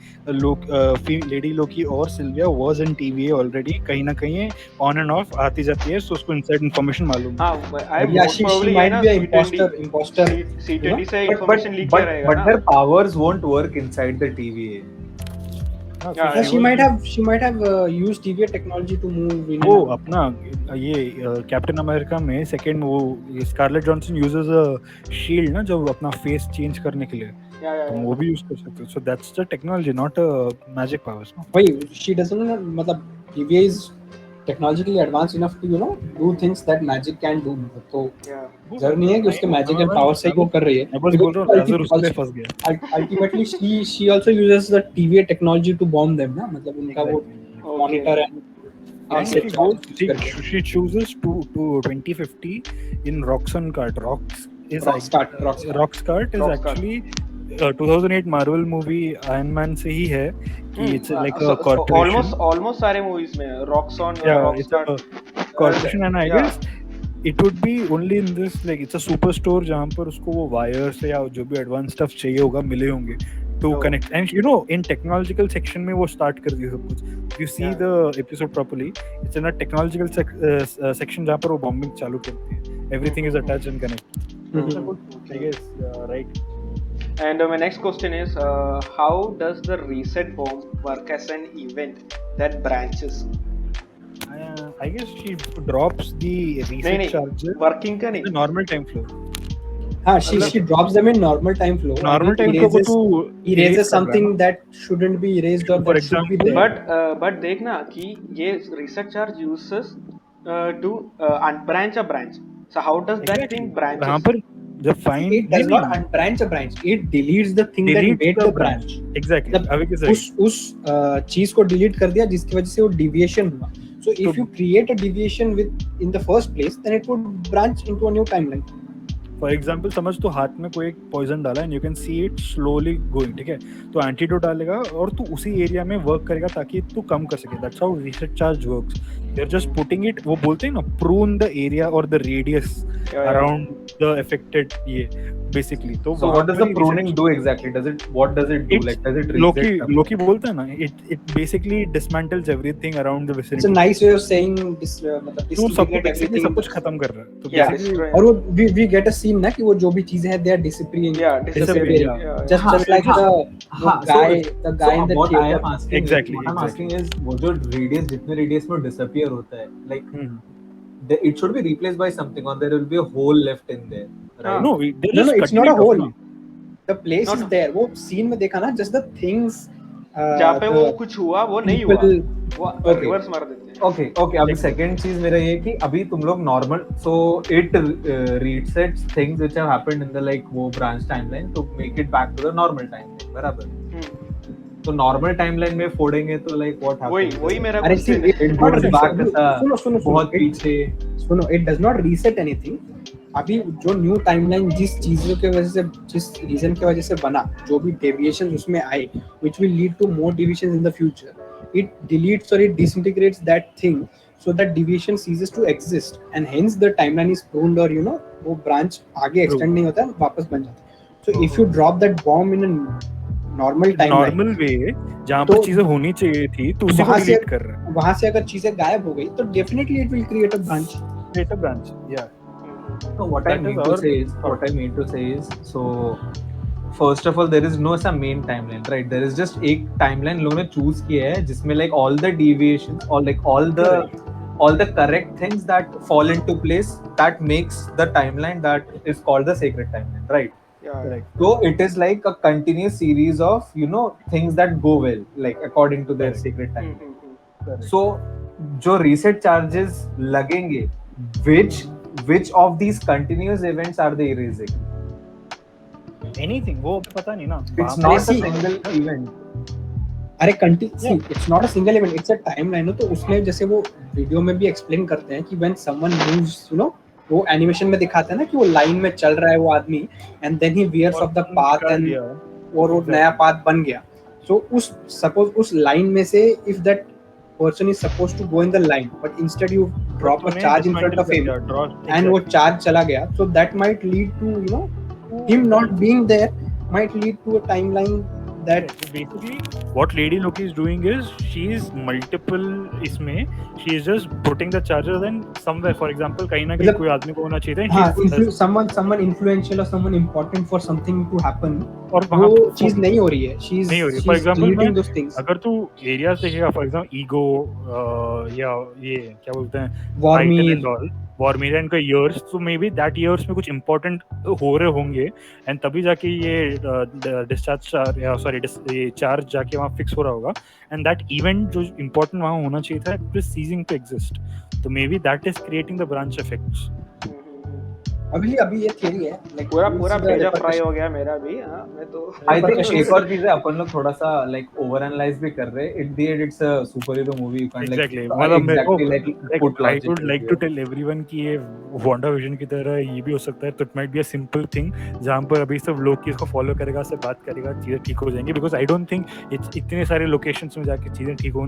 Lady Loki or Sylvia was in TVA already, कहीं ना कहीं on and off आती जाती है, so उसको inside information मालूम है. हाँ, I Yeah, most she probably might है be ना an imposter. C20 से But information leak किया रहेगा ना. her powers won't work inside the TVA. हाँ, Yeah, so She might have used TVA technology to move in. वो अपना ये कैप्टन अमेरिका में सेकंड वो Scarlett Johansson uses a shield ना, जब अपना फेस चेंज करने के लिए, तो वो भी यूज कर सकते हो. So that's the technology, not magic powers. वही, she doesn't know, मतलब TVA is technologically advanced enough to do things that magic can do. तो जरूरी नहीं है कि उसके मैजिक एंड पावर से ही वो कर रही है. मैं बस बोल रहा हूँ लाजर उसके फंस गया. Ultimately she also uses the TVA technology to bomb them ना, मतलब उनका वो monitor and she chooses to 2050 in Roxxon cart. Roxxcart is actually 2008 Marvel movie Iron Man से ही है कि it's like a corporation. Almost सारे movies में Roxxon, it's a corporation, and I guess it would be only in this, like it's a superstore जहाँ पर उसको वो wires या जो भी advanced stuff चाहिए होगा मिले होंगे to connect. And in technological section में वो start कर दिया सब कुछ. If you see the episode properly, it's in a technological section जहाँ पर वो bombing चालू करती है. Everything is attached and connected. I guess right. And my next question is, how does the reset bomb work as an event that branches? I guess she drops the reset charges. Working का नहीं. The normal time flow. हाँ, she drops them in normal time flow. Normal time flow को तू erases something that shouldn't be erased or that should be there. But देखना कि ये reset charge uses to unbranch a branch. So how does that thing branches? यहाँ पर जब find it does not unbranch a branch, it deletes the thing that made the branch. Exactly. अभी किस उस चीज को delete कर दिया जिसकी वजह से वो deviation हुआ. So if you create a deviation in the first place, then it would branch into a new timeline. For example समझ तो हाथ में कोई एक पॉइजन डाला and you can see it slowly going, ठीक है, तो एंटीडोट डालेगा और तू उसी एरिया में वर्क करेगा ताकि तू कम कर सके. That's how reset charge works. They are just putting it, वो बोलते हैं ना, प्रून द एरिया और the radius around the affected ये basically. So what does the pruning do exactly? What does it do? Like does it reset? Loki बोलता है ना, it basically dismantles everything around the vicinity. It's a nice way of saying this, मतलब तू सब कुछ सब कुछ खत्म कर रहा है. तो yeah, और वो we get a scene ना कि वो जो भी चीजें हैं they are disappearing. Disappearing. Just like the guy in the what theater. I am asking exactly. What I'm asking is वो जो radius, जितने radius में disappear होता है, like it should be replaced by something, or there will be a hole left in there. Right? No, it's not a hole. The place is there. वो scene में देखा ना, just the things जहाँ पे वो कुछ हुआ वो नहीं हुआ, वो रिवर्स मार देते हैं. Okay. अभी second चीज मेरा ये कि अभी तुम लोग normal, so it resets things which have happened in the like वो branch timeline to make it back to the normal timeline, बराबर? तो normal timeline में फोड़ेंगे तो like what happens? वही मेरा अरे see, it goes back. सुनो बहुत पीछे. सुनो, it does not reset anything. अभी जो न्यू टाइमलाइन जिस चीजों के वजह से, जिस रीजन की वजह से बना, जो भी डेविएशंस उसमें आए which will lead to more deviations in the future, it deletes or it disintegrates that thing so that deviation ceases to exist and hence the timeline is pruned, or वो branch आगे extend नहीं होता, वापस बन जाता है. So if you drop that bomb in a normal timeline, normal way जहाँ पर चीजें होनी चाहिए थी तो उसी को डिलीट कर रहा है. वहाँ से अगर चीजें गायब हो गई तो definitely it will create a branch. Yeah. So what I mean to say is, so first of all there is no some main timeline, right? There is just एक timeline लोगों ने choose किया है जिसमें like all the deviations or like all the correct things that fall into place that makes the timeline that is called the sacred timeline, right? Yeah. Correct. So it is like a continuous series of things that go well, like according to their sacred timeline. So जो reset charges लगेंगे, which of these continuous events are they erasing? Anything, वो पता नहीं ना. It's not a single event. अरे see it's not a single event, it's a timeline. तो उसमें जैसे वो वीडियो में भी एक्सप्लेन करते हैं कि व्हेन समवन मूव्स, वो एनिमेशन में दिखाते हैं ना कि वो लाइन में चल रहा है वो आदमी, and then he veers off the path and और वो नया पाथ बन गया। सो उस सपोज उस लाइन में से if that person is supposed to go in the line but instead you drop a charge in front of him and वो charge चला गया, so that might lead to him not being there, might lead to a timeline that basically what Lady Loki is doing is she is multiple इसमें she is just putting the charger then somewhere, for example कहीं ना कहीं कोई आदमी को होना चाहिए था, someone influential or someone important for something to happen, और वो चीज नहीं हो रही है, she's for example deleting those things। अगर तू एरियाज देखेगा for example ईगो या ये क्या बोलते हैं वॉर्मीर एंड का ईयर्स, तो मे बी दैट ईयर्स में कुछ इंपॉर्टेंट हो रहे होंगे एंड तभी जाके ये डिस्चार्ज सॉरी ये चार्ज जाके वहाँ फिक्स हो रहा होगा, एंड दैट इवेंट जो इंपॉर्टेंट वहाँ होना चाहिए था it is ceasing to exist, तो maybe that is creating the branch effects. अभी ये थियरी है, लाइक पूरा पेज फ्राई हो गया मेरा भी। हां मैं तो आई थिंक एक और चीज है, अपन लोग थोड़ा सा लाइक ओवर एनालाइज भी कर रहे हैं। It the it's a superhero movie, you can like exactly, मतलब मेरे को put I would like to tell everyone कि ये वांडा विजन की तरह ये भी हो सकता है, तो it might be a simple thing जहां पर अभी सब लोग इसको फॉलो करेगा, से बात करेगा, चीजें ठीक हो जाएंगी, बिकॉज आई डोंट थिंक इतने सारे लोकेशंस में जाके चीजें ठीक हो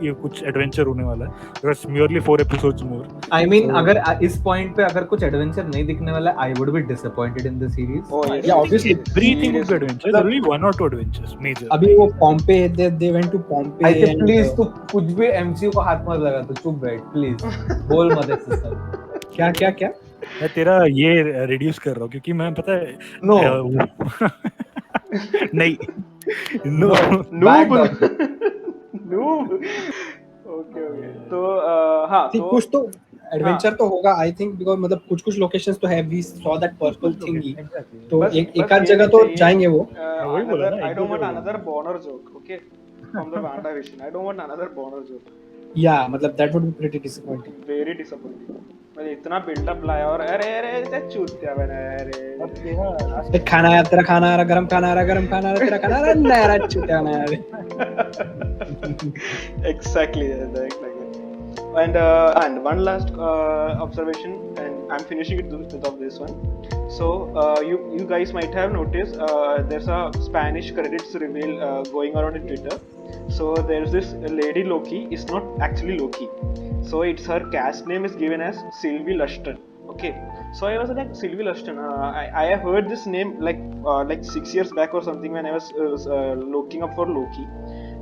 ये कुछ एडवेंचर होने वाला है, because merely 4 episodes more. I mean अगर इस पॉइंट पे अगर कुछ एडवेंचर नहीं दिखने वाला है, आई would be disappointed in the series. Oh yes, yeah, obviously everything would be adventure, there will be 1 or 2 adventures major। अभी वो Pompeii, they went to Pompeii। I think please तू कुछ भी MCU को हाथ मत लगा, तो चुप बैठ प्लीज, बोल मत ऐसे सब। क्या मैं तेरा ये रिड्यूस कर रहा हूँ क्योंकि मैं पता है नो नहीं नो noob ओके तो हाँ तो कुछ तो एडवेंचर तो होगा आई थिंक, बिकॉज़ मतलब कुछ लोकेशंस तो है, we saw that purple thingy, तो एक आध जगह तो जाएंगे वो। वही बोला ना, I don't want another बॉनर joke, okay, from the WandaVision I don't want another बॉनर joke. या मतलब that would be pretty disappointing, very disappointing. मैंने इतना बिल्डअप लाया और अरे चूतिया बनाया, अरे खाना आया तेरा, खाना आ रहा, गरम खाना आ रहा, गरम खाना आ रहा, तेरा खाना आ रहा, नया चूतिया बनाया रे। exactly. And one last observation, and I'm finishing it with this one. So you guys might have noticed there's a Spanish credits reveal going around in Twitter. So there's this lady Loki. It's not actually Loki. So it's her cast name is given as Sylvie Luston. Okay. So I was like Sylvie Luston. I heard this name like 6 years back or something when I was looking up for Loki.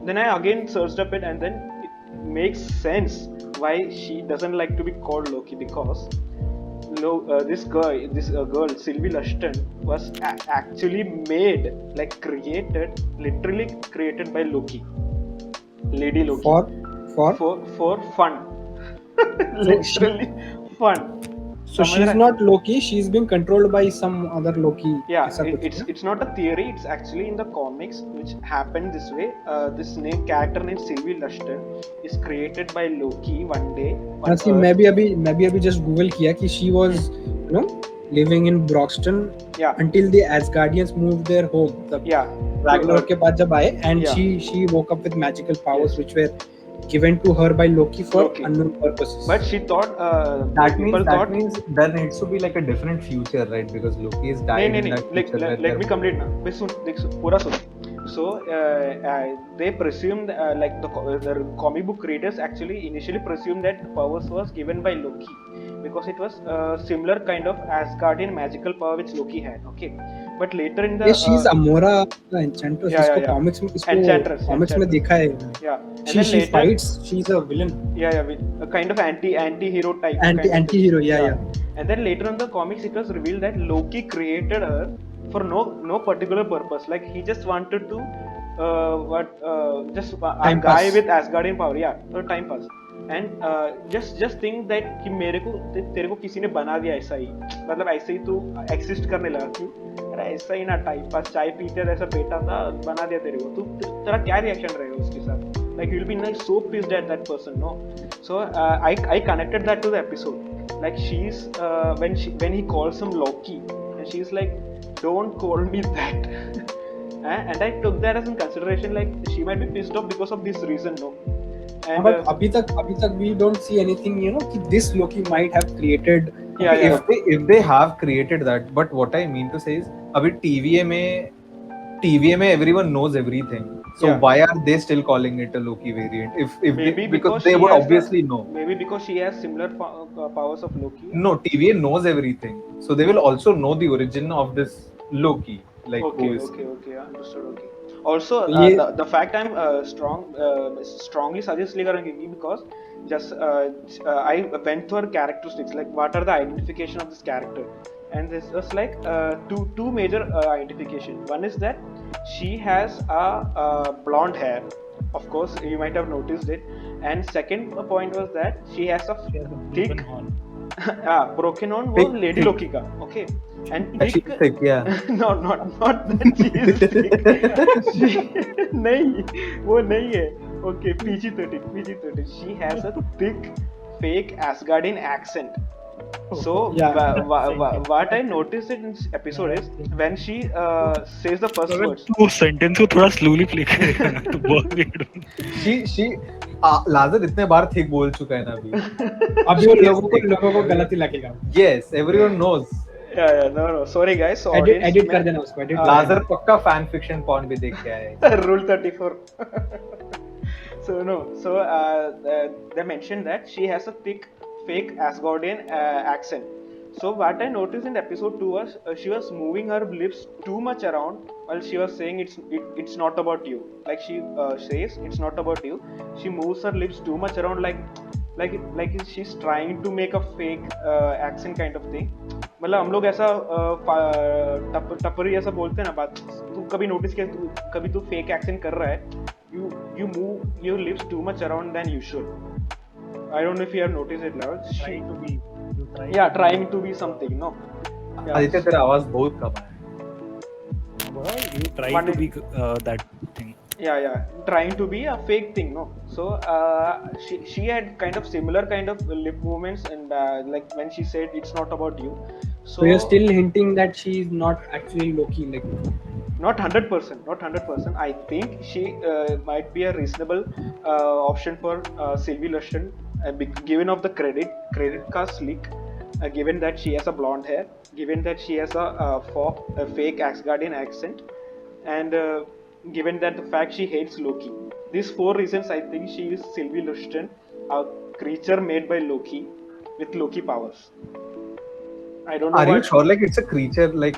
Then I again searched up it, and then it makes sense why she doesn't like to be called Loki, because this girl Sylvie Luston was actually made, like created, literally created by Loki, Lady Loki, for fun. Literally fun. So she's not Loki, she's being controlled by some other Loki. Yeah, it's not a theory, it's actually in the comics which happened this way. This character named Sylvie Luston is created by Loki one day. मैं भी अभी just Google किया कि she was living in Broxton until the Asgardians moved their home. Ragnarok के बाद जब आए, and she woke up with magical powers which were given to her by Loki for unknown purposes. But she thought that means there needs to be like a different future, right? Because Loki is dying in that future. Let me complete now. Pura sun. So they presumed like the comic book readers actually initially presumed that powers was given by Loki because it was similar kind of Asgardian magical power which Loki had. Okay, but later in the she's Amora Enchantress. इसको comics में देखा है. Yeah. She fights. She's a villain. Yeah. A kind of anti-hero type. Anti-hero. Yeah. And then later in the comics, it was revealed that Loki created her for no particular purpose. Like he just wanted to just a guy with Asgardian power. Yeah, for time pass. And just think that कि तेरे को किसी ने बना दिया ऐसा ही, मतलब ऐसे ही तू एक्सिस्ट करने लगा, क्यों? अरे ऐसा ही ना, टाइम पास चाय पीते ऐसा बेटा था, बना दिया तेरे को, तेरा क्या रिएक्शन रहेगा उसके साथ? Like you'll be like so pissed at that person, no? So I connected that to the episode. Like she's when he calls him Loki, and she's like, don't call me that. and I took that as in consideration, like she might be pissed off because of this reason, no. And but अभी तक we don't see anything, you know, कि this Loki might have created. yeah, if they have created that, but what I mean to say is अभी TVA में everyone knows everything, so Yeah. why are they still calling it a Loki variant if maybe because they she would has obviously know. maybe because she has similar powers of Loki. No, TVA knows everything, so they will also know the origin of this Loki, like Okay, who is okay, understood. Okay. Also, ये- the fact I'm strongly suggest Liga Ranking because just I went through her characteristics, like what are the identification of this character, and this was like two major identification. One is that she has a blonde hair. Of course, you might have noticed it. And second point was that she has a She has a thick, broken horn. broken on Thick, was Lady thick. Loki ka. Okay, and She's thick. thick, yeah. No, not that she is thick. नहीं, वो नहीं है. Okay, PG-13. She has a thick, fake Asgardian accent. So Yeah. what I noticed in this episode is when she says the first अगर words. तू sentence को थोड़ा slowly play करेगा ना तो बहुत weird होगा. she लाजर इतने बार थिक बोल चुका है ना अभी. अभी वो लोगों को गलत ही लगेगा. Yes, everyone knows. Yeah, no, sorry guys. So edit कर देना उसको, edit कर लाजर देना. पक्का फैन फिक्शन पॉन भी देख के आया है. Rule 34. So no, so they mentioned that she has a thick, fake Asgardian accent. So what I noticed in episode 2 was she was moving her lips too much around while she was saying it's not about you. Like she says it's not about you. She moves her lips too much around like she's trying to make a fake accent kind of thing. मतलब हम लोग ऐसा टपरी ऐसा बोलते हैं ना बात. तू कभी नोटिस किया, कभी तू फेक एक्सेंट कर रहा है, you move your lips too much around than you should. I don't know if you have noticed it, Lord. Trying to be. Trying to be something, no? Yeah. Aditya तेरा आवाज बहुत कम है. You trying to be that thing. Yeah, trying to be a fake thing, no? So she had kind of similar kind of lip movements, and like when she said it's not about you. So you're still hinting that she's not actually Loki, like. Not 100%. I think she might be a reasonable option for Sylvie Luston, given of the credit cast leak, given that she has a blonde hair, given that she has a fake Asgardian accent, and given that the fact she hates Loki. These 4 reasons, I think she is Sylvie Luston, a creature made by Loki with Loki powers. I don't know. Are you sure? Like it's a creature. Like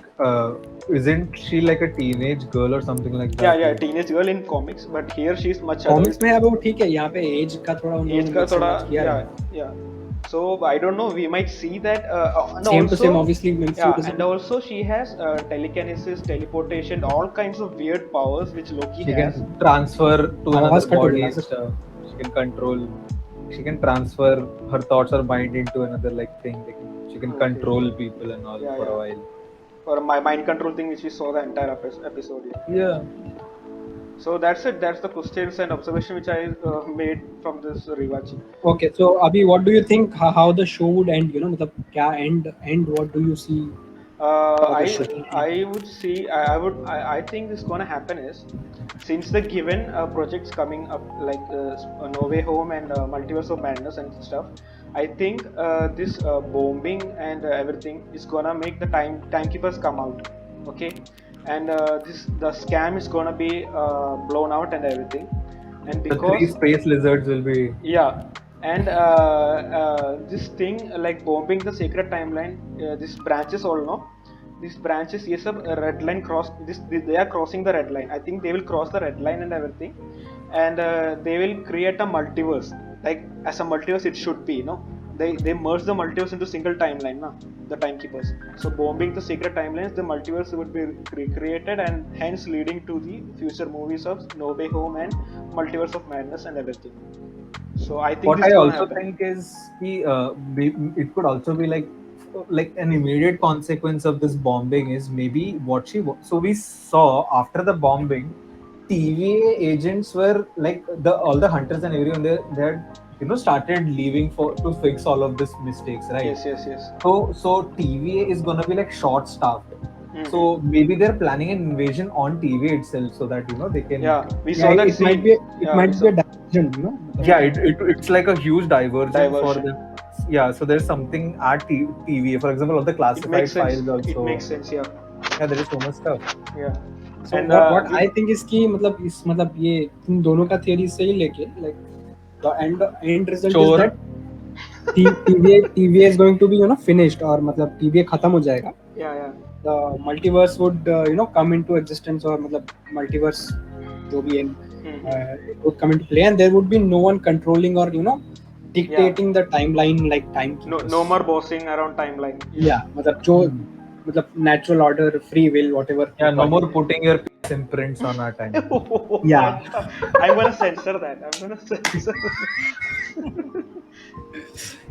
isn't she like a teenage girl or something like that? Yeah, teenage girl in comics, but here she's much comics adult. में अब वो ठीक है, यहाँ पे as का थोड़ा उन्होंने Age का थोड़ा, किया है. yeah. So I don't know. We might see that. And Same to also, same, obviously. Yeah, and also she has telekinesis, teleportation, all kinds of weird powers which Loki She has. can transfer to आवाज another cut हो body गया. and stuff. She can control. She can transfer her thoughts or mind into another like thing. She can Okay. control people and all Yeah, for yeah. a while. Or my mind control thing which we saw the entire episode. Yeah. Yeah. So that's it. That's the questions and observation which I made from this rewatching. Okay, so Abhi, what do you think how the show would end? You know, मतलब क्या end what do you see? I would see. I think this gonna happen is, since the given projects coming up like No Way Home and Multiverse of Madness and stuff, I think this bombing and everything is gonna make the timekeepers come out. Okay, and the scam is gonna be blown out and everything, and The 3 because space lizards will be. yeah, and this thing like bombing the sacred timeline, these branches all know. These branches, yes, a red line cross. They are crossing the red line. I think they will cross the red line and everything, and they will create a multiverse. Like as a multiverse, it should be. You know, they merge the multiverse into single timeline. Na, the timekeepers. So bombing the sacred timelines, the multiverse would be created, and hence leading to the future movies of No Way Home and Multiverse of Madness and everything. So I think What this I is gonna also happen. think is it could also be like an immediate consequence of this bombing is maybe what so we saw after the bombing, TVA agents were like all the hunters and everyone they had started leaving to fix all of these mistakes, right? Yes. So TVA is gonna be like short staffed. So maybe they're planning an invasion on TV itself so that they can. Yeah, we saw that it might be a diversion, Yeah, it's like a huge diversion for Diversion. them. Yeah, so there's something at TVA, for example, all the It classified makes sense. files also. It makes sense. Yeah. Yeah, there is so much stuff. Yeah. So And, what I think is कि मतलब ये तुम दोनों का theory से ही लेके like the end result Chore. is that TVA is going to be finished और मतलब TVA खत्म हो जाएगा. Yeah. The multiverse would come into existence or मतलब multiverse जो भी है it would come into play and there would be no one controlling or dictating the timeline like timekeepers. No more bossing around timeline. Yeah, मतलब जो मतलब natural order, free will, whatever. Yeah, no more putting your imprints on our time. Yeah. I'm gonna censor that.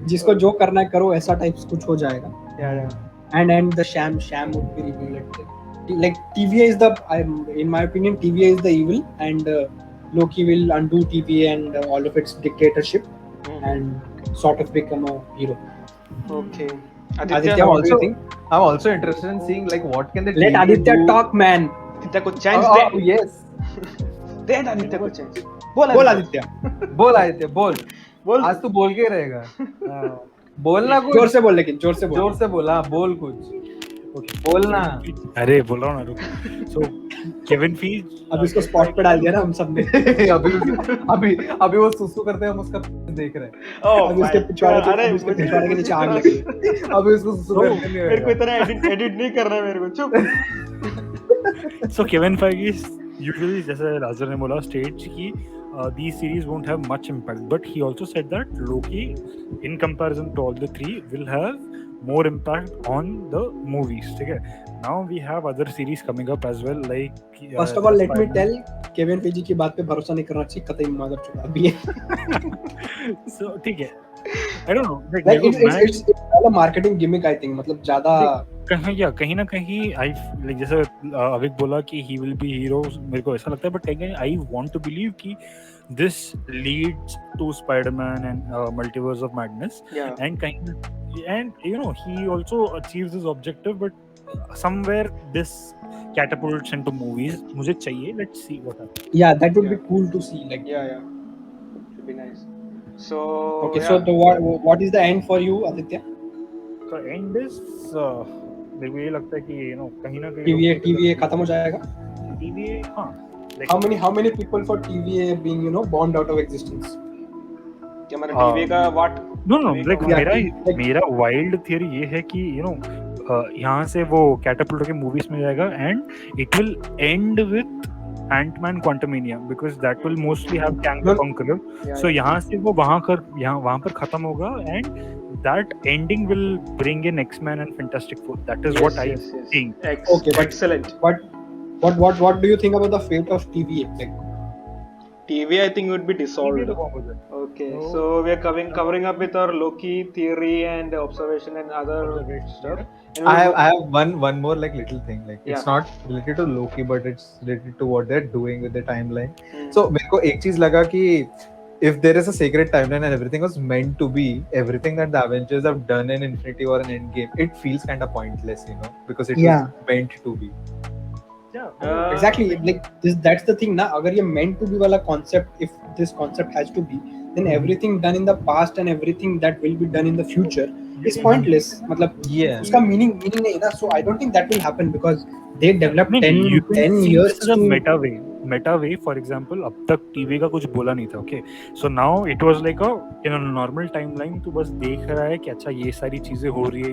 जिसको जो करना है करो ऐसा types कुछ हो जाएगा. Yeah. And the sham would be revealed. Like TVA is in my opinion, TVA is the evil, and Loki will undo TVA and all of its dictatorship and sort of become a hero. Okay. Aditya, what do you think? I'm also interested in seeing like what can the Let TV Aditya do? talk, man. Aditya को chance Oh, दे. yes. दे आदित्य को chance. बोल आदित्य. बोल आदित्य बोल. आज तू बोल के रहेगा. बोलना कुछ. जोर से बोल लेकिन जोर से बोल. जोर से बोल. हाँ बोल कुछ. बोलना. अरे बोल रहा हूँ ना रुक. So Kevin Feige. अब इसको स्पॉट पे डाल दिया ना हम सब ने. अभी वो सुसु करते हैं हम उसका देख रहे हैं. अब उसके पिछवाड़े के नीचे आग लगी. अभी उसको सुसु करते नहीं. मेरे को इतना एडिट नहीं करना है मेरे को. चुप. So Kevin Feige usually जैसे राजर ने बोला states कि these series won't have much impact, but he also said that Loki, in comparison to all the three, will have more impact on the movies. ठीक है? Now we have other series coming up as well, like. First of all, let me tell, Kevin Feige की बात पे भरोसा नहीं करना चाहिए. कतई मगर चुका अभी. So ठीक है. I don't know. Like it's all a marketing gimmick, I think. मतलब ज़्यादा. कहीं ना कहीं like जैसे अविक बोला कि he will be hero, मेरे को ऐसा लगता है, but कहीं I want to believe कि this leads to Spider-Man and Multiverse of Madness. Yeah. And he also achieves his objective, but somewhere this catapults into movies. मुझे चाहिए. Let's see what happens. Yeah, that would be cool to see. Like. Yeah. Should be nice. So. Okay, yeah. so what is the end for you, Aditya? So end is मेरे को ये लगता है कि कहीं ना कहीं TVA खत्म हो जाएगा. TVA हाँ. Like, how many people for TVA being bombed out of existence? क्या हमारा टीवी का what? No, like Yeah, मेरा wild theory ये है कि यहाँ से वो कैटापुल्ट के मूवीज में जाएगा and it will end with Ant-Man Quantumania because that will mostly have Kang the Conqueror. So यहाँ से वो वहाँ पर खत्म होगा and that ending will bring in X-Men and Fantastic Four. That is what I think. Okay, excellent. But what do you think about the fate of TVA? Like, TV I think would be dissolved. Okay, so we are covering up with our Loki theory and observation and other stuff. And I have one more like little thing, like it's not related to Loki but it's related to what they're doing with the timeline. So मेरे को एक चीज लगा कि if there is a sacred timeline and everything was meant to be, everything that the Avengers have done in Infinity War and Endgame, it feels kind of pointless, because it was meant to be. Exactly, like that's the thing ना. अगर ये meant to be वाला concept, if this concept has to be, then everything done in the past and everything that will be done in the future is pointless. मतलब उसका meaning नहीं ना. So I don't think that will happen because they developed 10 years to meta way. For example, अब तक TV का कुछ बोला नहीं था. Okay, so now it was like a in a normal timeline तो बस देख रहा है कि अच्छा ये सारी चीजें हो रही है.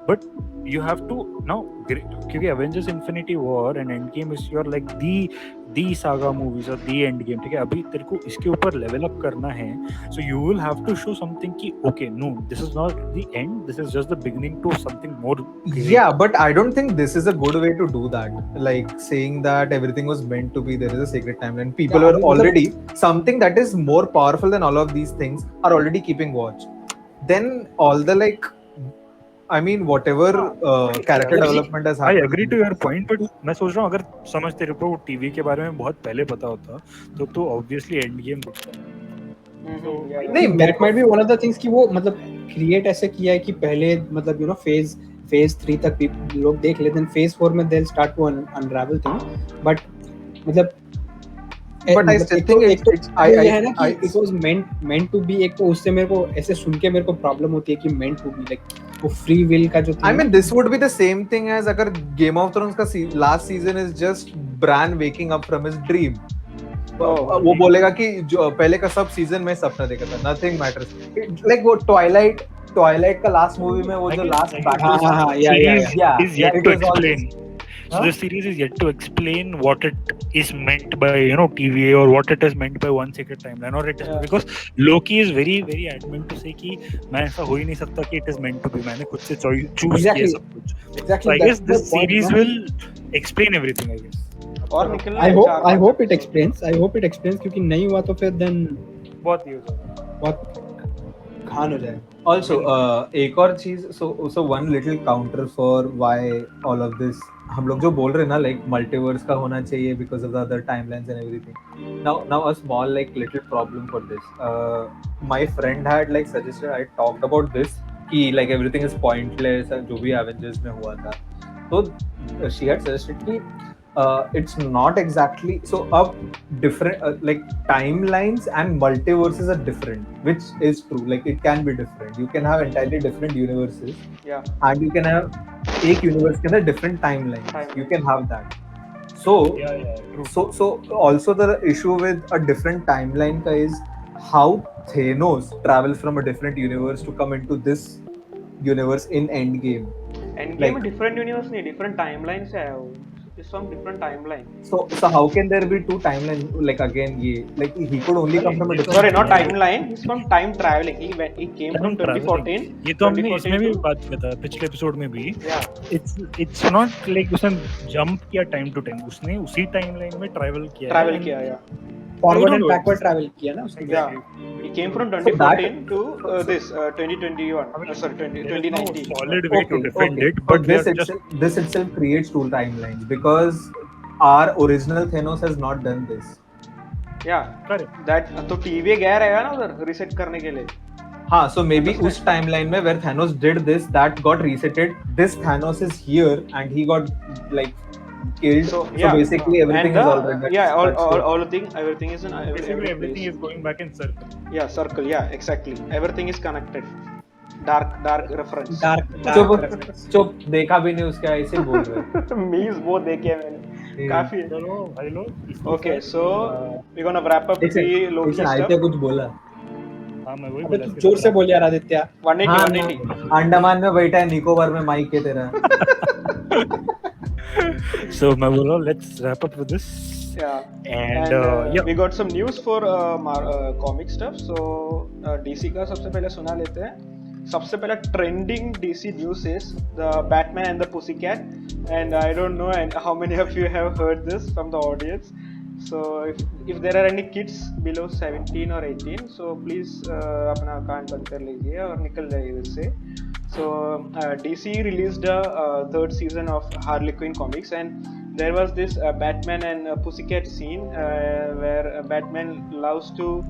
But you have to now क्योंकि Avengers Infinity War and Endgame is your like the saga movies or the Endgame. ठीक है, अभी तेरे को इसके ऊपर level up करना है. So you will have to show something कि okay, no, this is not the end. This is just the beginning to something more. Yeah, but I don't think this is a good way to do that. Like saying that everything was meant to be, there is a sacred timeline. People are already something that is more powerful than all of these things are already keeping watch. Then all the whatever character development has happened. I agree to your point, but मैं सोच रहा हूँ अगर समझ तेरे को TV के बारे में बहुत पहले पता होता तो obviously एंड गेम देखता. नहीं, that might be one of the things कि वो मतलब create ऐसे किया है कि पहले मतलब फेज phase 3 तक लोग देख लेते हैं, phase 4 में they'll start to unravel things, but मतलब But I still think ये है ना कि it was meant to be, एक तो उससे मेरे को ऐसे सुन के मेरे को प्रॉब्लम होती है कि meant to be, like वो free will का जो I mean, this would be the same thing as अगर Game of Thrones का last season is just Bran waking up from his dream. वो बोलेगा कि जो पहले का सब सीजन में सपना देखा था, nothing matters. Like वो Twilight का last movie में वो जो last battle is yet to explain. So the series is yet to explain what it is meant by, you know, TVA, or what it is meant by One Secret Timeline, or it is because Loki is very very adamant to say कि मैं ऐसा हो ही नहीं सकता कि it is meant to be, मैंने खुद से choose किया सब कुछ. So I guess this series will explain everything, I guess. और निकल I hope it explains क्योंकि नहीं हुआ तो फिर then बहुत खान हो जाएगा. Also, एक और चीज, so one little counter for why all of this, हम लोग जो बोल रहे हैं ना, like multiverse का होना चाहिए because of the other timelines and everything. Now a small like little problem for this. My friend had like suggested, I talked about this कि like everything is pointless जो भी Avengers में हुआ था. So she had suggested कि it's not exactly so up different like timelines and multiverses are different, which is true. Like it can be different, you can have entirely different universes, and you can have एक universe के अंदर different timelines. You can have that. So true. So also the issue with a different timeline का is how Thanos travel from a different universe to come into this universe in Endgame. Endgame like, different universe नहीं, different timelines है वो. It's from different timeline. So how can there be two timelines? Like again, like he could only come from a different. Sorry, not timeline. He's from time traveling. He came from 2014. ये तो हमने इसमें भी बात किया था पिछले episode में भी. It's not like उसने jump किया time to time. उसने उसी timeline में travel किया. Yeah. Forward and backward travel किया ना उसने. Yeah. He came from 2014 to this 2021. Sorry, 2019. Solid way to defend it, but this itself creates two timelines because our original Thanos has not done this. Yeah, correct. That तो TVA गया रहेगा ना उधर reset करने के लिए. हाँ, so maybe उस timeline में where Thanos did this, that got resetted. This Thanos is here and he got like killed. So basically everything is already. Yeah, all the thing, everything is in. Basically everything is going back in circle. Yeah, circle. Yeah, exactly. Everything is connected. Dark reference. चुप देखा भी नहीं उसका ऐसे बोल रहे. Memes वो देखे मैंने. काफी. चलो. Okay, so we're gonna wrap up the Loki stuff. Aditya कुछ बोला. हाँ मैं वही बोला. जोर से बोल यार आदित्य. 180. अंडमान में बैठा है, निकोबार में माइक है तेरा. So मैं बोल रहा हूँ, let's wrap up with this. Yeah. And yeah, we got some news for comic stuff. So DC का सबसे पहले सुना लेते हैं. सबसे पहला trending DC news is the Batman and the Pussycat, and I don't know and how many of you have heard this from the audience. So if there are any kids below 17 or 18, so please अपना कान बंद कर लीजिए और निकल जाइए इससे. So DC released a third season of Harley Quinn comics, and there was this Batman and Pussycat scene where Batman loves to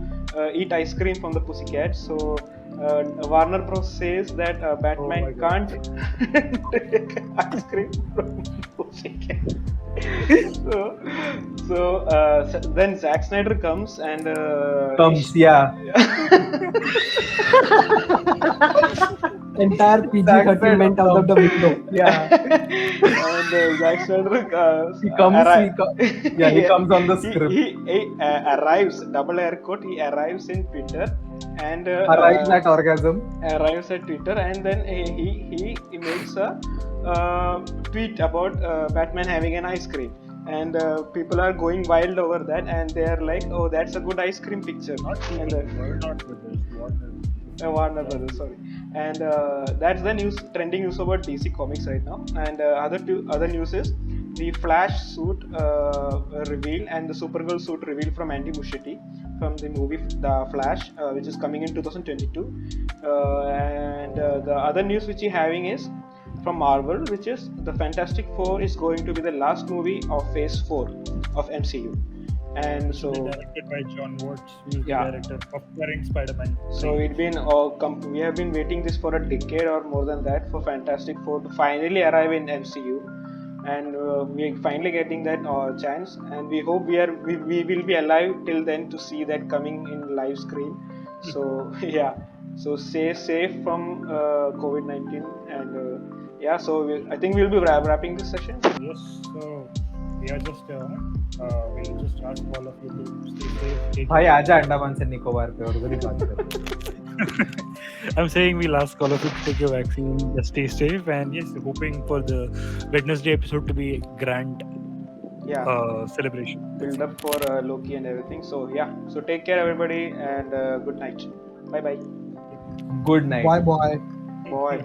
eat ice cream from the Pussycat. So Warner Bros says that Batman can't take ice cream from Pussycat. So then Zack Snyder comes and entire PG-13 went out of the window. Yeah. And Zack Snyder he comes on the script. He arrives, double air quote, he arrives in Twitter and arrives at orgasm. Arrives at Twitter, and then he makes a tweet about Batman having an ice cream. And people are going wild over that, and they are like, "Oh, that's a good ice cream picture." Warner Brothers, sorry. And that's the news, trending news about DC Comics right now. And other news is the Flash suit reveal and the Supergirl suit reveal from Andy Muschietti from the movie The Flash, which is coming in 2022. And the other news which we're having is from Marvel, which is the Fantastic Four is going to be the last movie of Phase 4 of MCU. and so directed by John Watts, who is the Yeah. director of current Spider-Man. so it been we have been waiting this for a decade or more than that for Fantastic Four to finally arrive in MCU, and we're finally getting that chance, and we hope we will be alive till then to see that coming in live screen. So yeah, so stay safe from COVID-19, and yeah, so I think we'll be wrapping this session. Yes, so we are just we'll just ask all of you to stay safe. Take भाई care. आजा अंडमान से निकोबार पे और उधर ही बात करें. I'm saying we'll ask all of you to take your vaccine, just stay safe, and yes, hoping for the Wednesday episode to be a grand Yeah, celebration. build up for Loki and everything. So yeah, so take care everybody, and good night. Bye bye. Good night. Bye bye. Bye.